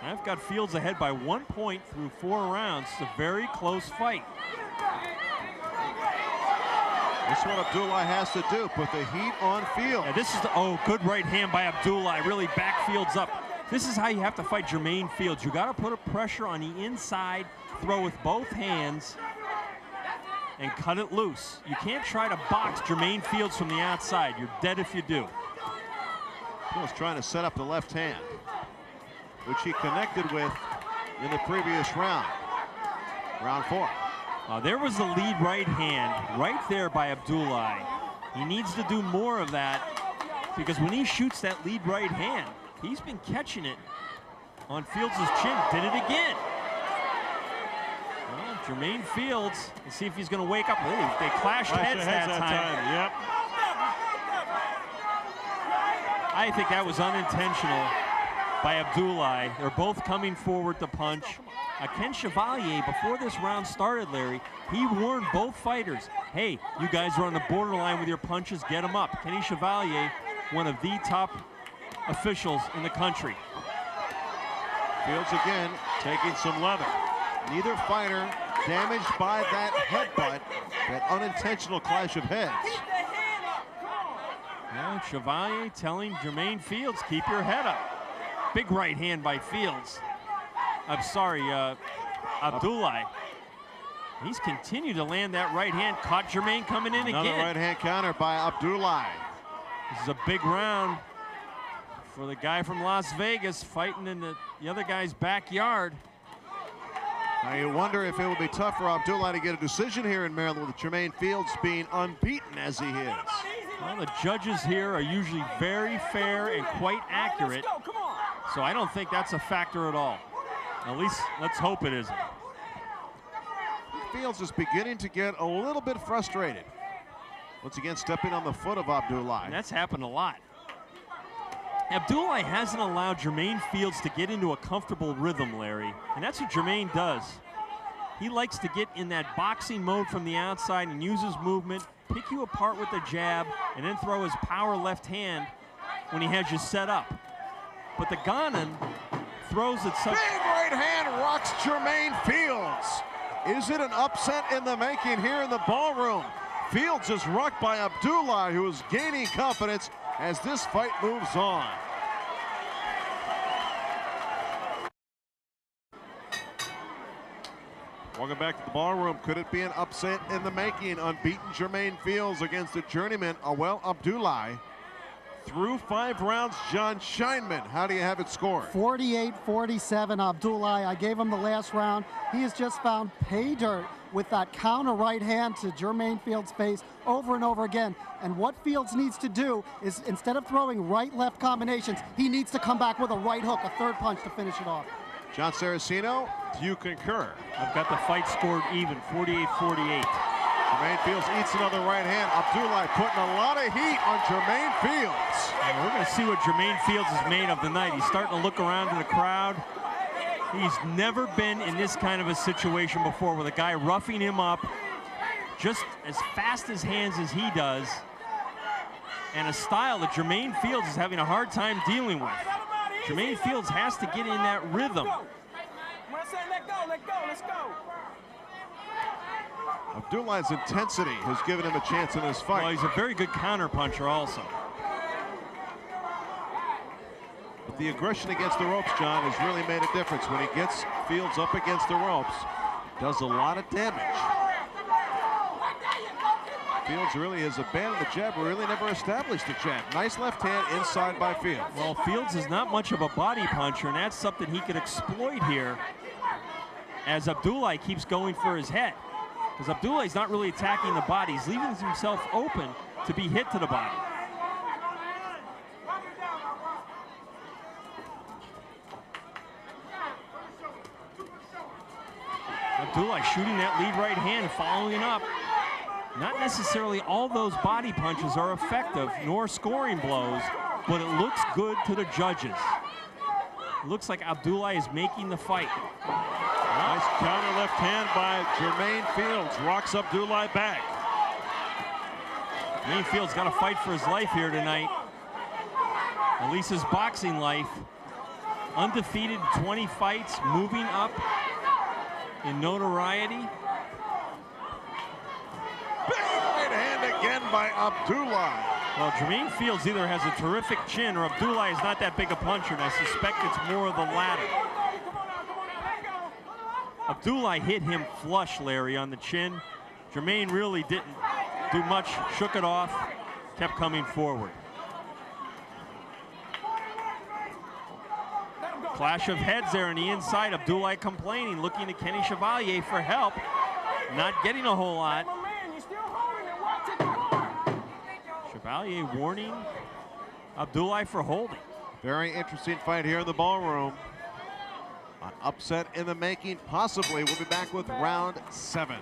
I've got Fields ahead by 1 point through 4 rounds. It's a very close fight. This is what Abjulia has to do, put the heat on Fields. Yeah, this is the, good right hand by Abjulia, really back Fields up. This is how you have to fight Jermaine Fields. You got to put a pressure on the inside, throw with both hands, and cut it loose. You can't try to box Jermaine Fields from the outside. You're dead if you do. Fields trying to set up the left hand, which he connected with in the previous round. Round 4. There was the lead right hand right there by Abjulia. He needs to do more of that, because when he shoots that lead right hand, he's been catching it on Fields' chin. Did it again. Well, Jermaine Fields, let's see if he's going to wake up. Ooh, they clashed heads that time. Yep. I think that was unintentional by Abjulia. They're both coming forward to punch. Ken Chevalier, before this round started, Larry, he warned both fighters, hey, you guys are on the borderline with your punches, get them up. Kenny Chevalier, one of the top officials in the country. Fields again taking some leather. Neither fighter damaged by that headbutt, that unintentional clash of heads. Yeah, Chevalier telling Jermaine Fields, keep your head up. Big right hand by Fields. I'm sorry, Abjulia. He's continued to land that right hand. Caught Jermaine coming in Another again. right hand counter by Abjulia. This is a big round for the guy from Las Vegas fighting in the other guy's backyard. Now you wonder if it will be tough for Abjulia to get a decision here in Maryland with Jermaine Fields being unbeaten as he is. Well, the judges here are usually very fair and quite accurate, so I don't think that's a factor at all. At least, let's hope it isn't. Fields is beginning to get a little bit frustrated. Once again, stepping on the foot of Abjulia. And that's happened a lot. Abjulia hasn't allowed Jermaine Fields to get into a comfortable rhythm, Larry, and that's what Jermaine does. He likes to get in that boxing mode from the outside and use his movement, pick you apart with the jab, and then throw his power left hand when he has you set up. But the Ghanan throws it so... Big right hand rocks Jermaine Fields. Is it an upset in the making here in the ballroom? Fields is rocked by Abjulia, who is gaining confidence as this fight moves on. Welcome back to the ballroom. Could it be an upset in the making? Unbeaten Jermaine Fields against the journeyman Awel Abjulia. Through 5 rounds, Jon Scheinman. How do you have it scored? 48-47 Abjulia. I gave him the last round. He has just found pay dirt with that counter right hand to Jermaine Fields' face over and over again. And what Fields needs to do is, instead of throwing right-left combinations, he needs to come back with a right hook, a third punch to finish it off. Jon Saraceno, do you concur? I've got the fight scored even, 48-48. Jermaine Fields eats another right hand. Abjulia putting a lot of heat on Jermaine Fields. And we're going to see what Jermaine Fields is made of tonight. He's starting to look around to the crowd. He's never been in this kind of a situation before with a guy roughing him up just as fast as hands as he does, and a style that Jermaine Fields is having a hard time dealing with. Jermaine Fields has to get in that rhythm. When I say let go, let's go. Abdulia's intensity has given him a chance in this fight. Well, he's a very good counter puncher also. But the aggression against the ropes, John, has really made a difference. When he gets Fields up against the ropes, does a lot of damage. Fields really has abandoned the jab, really never established the jab. Nice left hand inside by Fields. Well, Fields is not much of a body puncher, and that's something he could exploit here as Abjulia keeps going for his head. Because Abjulia is not really attacking the body. He's leaving himself open to be hit to the body. Abjulia shooting that lead right hand and following up. Not necessarily all those body punches are effective, nor scoring blows, but it looks good to the judges. It looks like Abjulia is making the fight. Nice counter left hand by Jermaine Fields. Rocks Abjulia back. Jermaine Fields got to fight for his life here tonight. At least his boxing life. Undefeated, 20 fights, moving up in notoriety. Big right hand again by Abjulia. Well, Jermaine Fields either has a terrific chin or Abjulia is not that big a puncher, and I suspect it's more of the latter. Abjulia hit him flush, Larry, on the chin. Jermaine really didn't do much, shook it off, kept coming forward. Clash of heads there on the inside. Abjulia complaining, looking to Kenny Chevalier for help. Not getting a whole lot. Chevalier warning Abjulia for holding. Very interesting fight here in the ballroom. An upset in the making, possibly. We'll be back with round 7.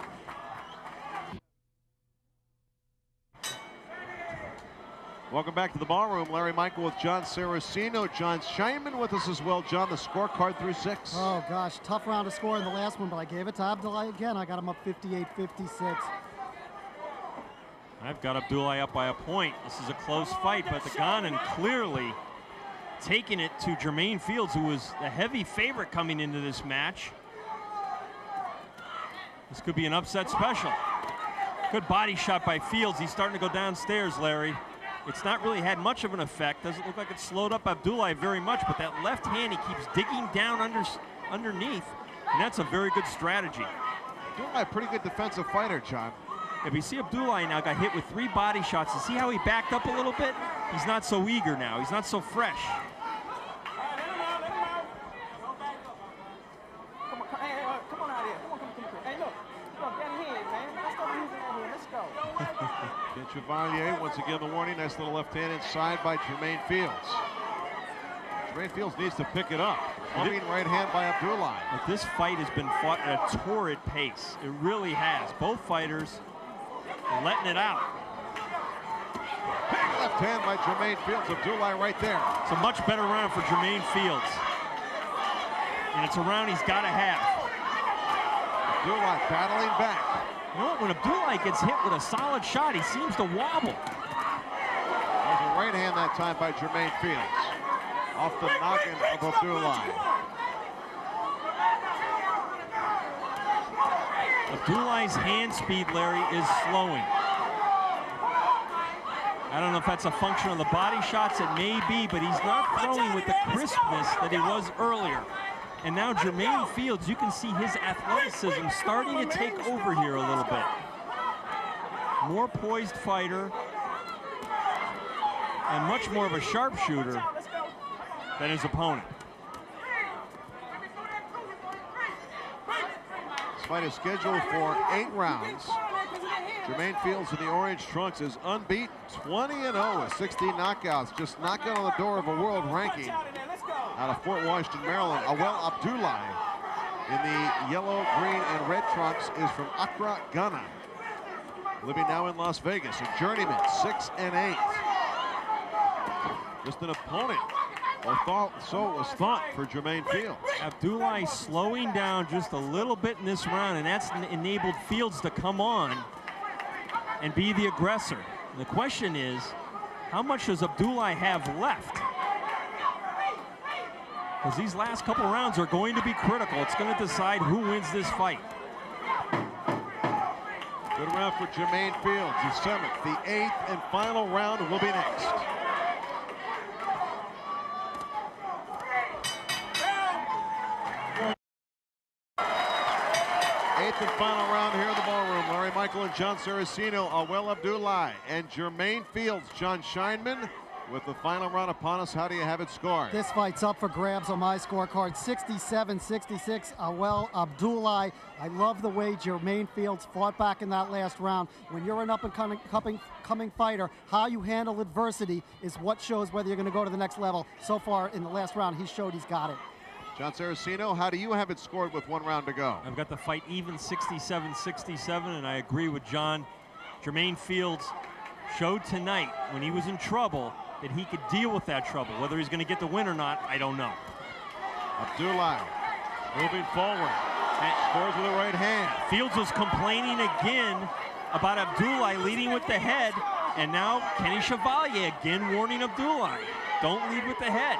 Welcome back to the ballroom. Larry Michael with Jon Saraceno. Jon Scheinman with us as well. John, the scorecard through 6. Oh, gosh, tough round to score in the last one, but I gave it to Abjulia again. I got him up 58-56. I've got Abjulia up by a point. This is a close fight, but the Ghanan clearly taking it to Jermaine Fields, who was the heavy favorite coming into this match. This could be an upset special. Good body shot by Fields. He's starting to go downstairs, Larry. It's not really had much of an effect. Doesn't look like it slowed up Abjulia very much, but that left hand, he keeps digging down underneath, and that's a very good strategy. Abjulia, a pretty good defensive fighter, John. If you see Abjulia now got hit with 3 body shots, and see how he backed up a little bit? He's not so eager now. He's not so fresh. Come on out here. Come on. Hey, look, get ahead, man. Let's go music out here. Let's go. Ken Chevalier, once again the warning. Nice little left hand inside by Jermaine Fields. Jermaine Fields needs to pick it up. Coming right hand by Abjulia. But this fight has been fought at a torrid pace. It really has. Both fighters letting it out. Big left hand by Jermaine Fields. Abjulia right there. It's a much better round for Jermaine Fields. And it's a round he's got to have. Abjulia battling back. You know what? When Abjulia gets hit with a solid shot, he seems to wobble. There's a right hand that time by Jermaine Fields. Off the noggin of Abjulia. Abdulia's hand speed, Larry, is slowing. I don't know if that's a function of the body shots. It may be, but he's not throwing with the crispness that he was earlier. And now Jermaine Fields, you can see his athleticism starting to take over here a little bit. More poised fighter and much more of a sharpshooter than his opponent. This fight is scheduled for 8 rounds. Jermaine Fields in the orange trunks is unbeaten, 20-0 with 16 knockouts, just knocking on the door of a world ranking out of Fort Washington, Maryland. Awel Abjulia in the yellow, green, and red trunks is from Accra, Ghana. Living now in Las Vegas, a journeyman, 6-8. Just an opponent, or so it was thought for Jermaine Fields. Abjulia slowing down just a little bit in this round, and that's enabled Fields to come on and be the aggressor. And the question is, how much does Abjulia have left? Because these last couple rounds are going to be critical. It's going to decide who wins this fight. Good round for Jermaine Fields, the 7th. The 8th and final round will be next. Eighth and final round here in the ballroom. Larry Michael and Jon Saraceno, Awel Abjulia, and Jermaine Fields, John Scheinman. With the final round upon us, how do you have it scored? This fight's up for grabs on my scorecard, 67-66, Awel Abjulia. I love the way Jermaine Fields fought back in that last round. When you're an up-and-coming fighter, how you handle adversity is what shows whether you're going to go to the next level. So far in the last round, he showed he's got it. Jon Saraceno, how do you have it scored with 1 round to go? I've got the fight even 67-67, and I agree with John. Jermaine Fields showed tonight when he was in trouble that he could deal with that trouble. Whether he's going to get the win or not, I don't know. Abjulia moving forward. Scores with the right hand. Fields was complaining again about Abjulia leading with the head, and now Kenny Chevalier again warning Abjulia, don't lead with the head.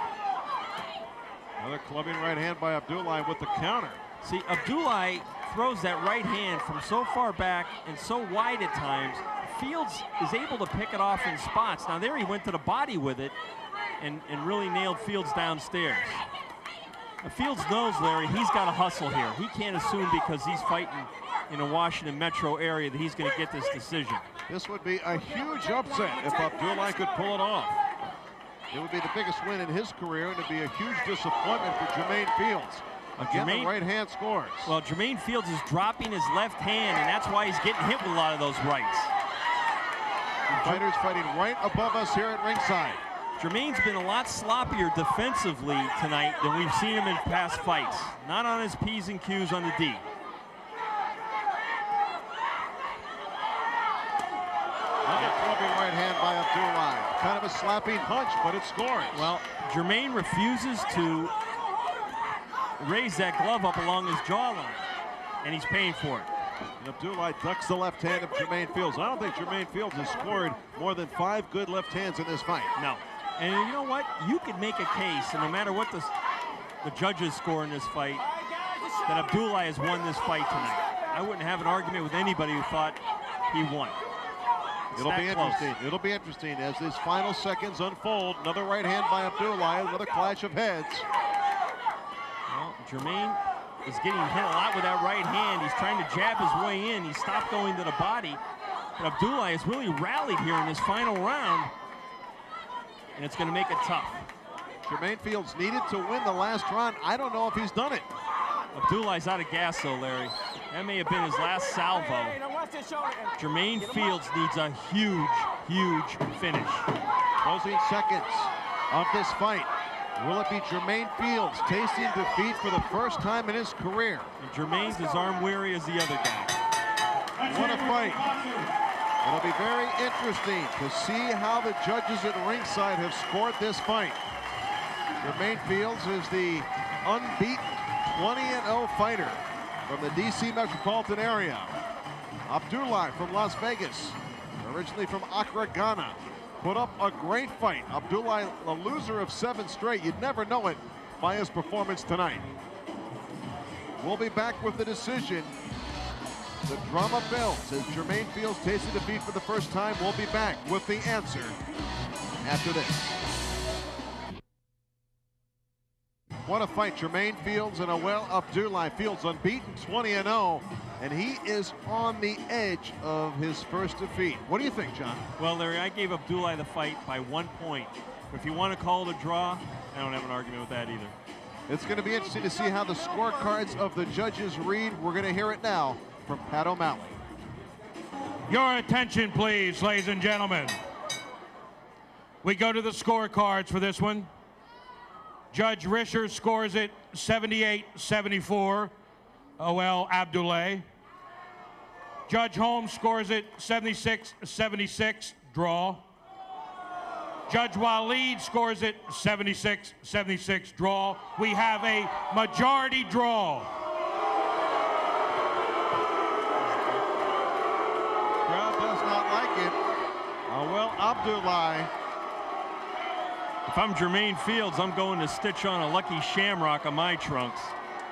Another clubbing right hand by Abjulia with the counter. See, Abjulia throws that right hand from so far back and so wide at times. Fields is able to pick it off in spots. Now there he went to the body with it and really nailed Fields downstairs. Now, Fields knows, Larry, he's got to hustle here. He can't assume because he's fighting in a Washington metro area that he's going to get this decision. This would be a huge upset if Abjulia could pull it off. It would be the biggest win in his career, and it'd be a huge disappointment for Jermaine Fields. Again, the right hand scores. Well, Jermaine Fields is dropping his left hand, and that's why he's getting hit with a lot of those rights. Fighters fighting right above us here at ringside. Jermaine's been a lot sloppier defensively tonight than we've seen him in past fights. Not on his P's and Q's on the D. Another clubbing right hand by Abjulia. Kind of a slapping punch, but it scores. Well, Jermaine refuses to raise that glove up along his jawline, and he's paying for it. And Abjulia ducks the left hand of Jermaine Fields. I don't think Jermaine Fields has scored more than 5 good left hands in this fight. No. And you know what? You could make a case, and no matter what the judges score in this fight, that Abjulia has won this fight tonight. I wouldn't have an argument with anybody who thought he won. It'll be interesting. It'll be interesting as these final seconds unfold. Another right hand by Abjulia, another clash of heads. Well, Jermaine is getting hit a lot with that right hand. He's trying to jab his way in. He stopped going to the body. But Abjulia has really rallied here in this final round, and it's going to make it tough. Jermaine Fields needed to win the last round. I don't know if he's done it. Abjulia's out of gas, though, Larry. That may have been his last salvo. Jermaine Fields needs a huge, huge finish. Closing seconds of this fight. Will it be Jermaine Fields tasting defeat for the first time in his career? And Jermaine's as arm-weary as the other guy. What a fight. It'll be very interesting to see how the judges at ringside have scored this fight. Jermaine Fields is the unbeaten 20-0 fighter. from the DC metropolitan area. Abjulia from Las Vegas, originally from Accra, Ghana, put up a great fight. Abjulia, a loser of 7 straight. You'd never know it by his performance tonight. We'll be back with the decision. The drama builds as Jermaine Fields tasted defeat for the first time. We'll be back with the answer after this. What a fight, Jermaine Fields and Awel Abjulia. Fields unbeaten, 20-0, and he is on the edge of his first defeat. What do you think, John? Well, Larry, I gave Abjulia the fight by 1 point. If you want to call it a draw, I don't have an argument with that either. It's going to be interesting to see how the scorecards of the judges read. We're going to hear it now from Pat O'Malley. Your attention, please, ladies and gentlemen. We go to the scorecards for this one. Judge Risher scores it 78-74, Awel Abjulia. Judge Holmes scores it 76-76, draw. Judge Walid scores it 76-76, draw. We have a majority draw. Crowd does not like it. Awel Abjulia. If I'm Jermaine Fields, I'm going to stitch on a lucky shamrock on my trunks.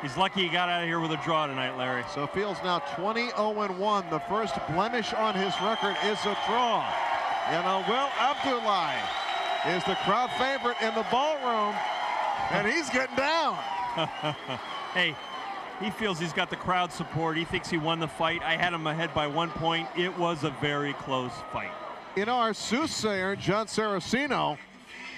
He's lucky he got out of here with a draw tonight, Larry. So Fields now 20-0-1. The first blemish on his record is a draw. And Awel Abjulia is the crowd favorite in the ballroom, and he's getting down. Hey, he feels he's got the crowd support. He thinks he won the fight. I had him ahead by 1 point. It was a very close fight. You know, our soothsayer, Jon Saraceno,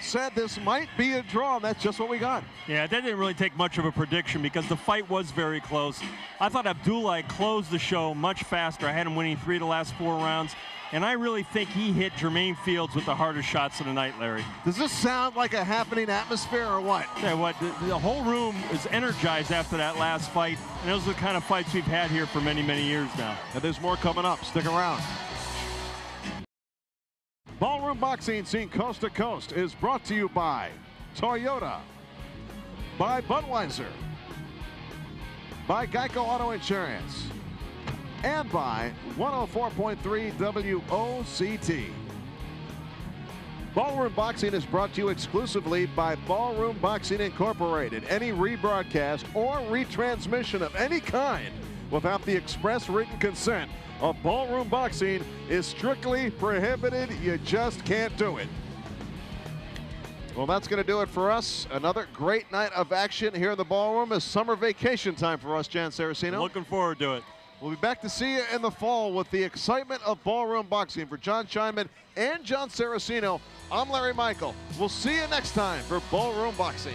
said this might be a draw, and that's just what we got. Yeah, that didn't really take much of a prediction because the fight was very close. I thought Abjulia closed the show much faster. I had him winning 3 of the last 4 rounds, and I really think he hit Jermaine Fields with the hardest shots of the night, Larry. Does this sound like a happening atmosphere or what? Yeah, what the whole room is energized after that last fight, and those are the kind of fights we've had here for many, many years now. And there's more coming up. Stick around. Ballroom Boxing Scene Coast to Coast is brought to you by Toyota, by Budweiser, by Geico Auto Insurance, and by 104.3 WOCT. Ballroom Boxing is brought to you exclusively by Ballroom Boxing Incorporated. Any rebroadcast or retransmission of any kind without the express written consent of Ballroom Boxing is strictly prohibited. You just can't do it. Well, that's going to do it for us. Another great night of action here in the ballroom. Is summer vacation time for us, Jon Saraceno. Looking forward to it. We'll be back to see you in the fall with the excitement of Ballroom Boxing. For John Scheinman and Jon Saraceno, I'm Larry Michael. We'll see you next time for Ballroom Boxing.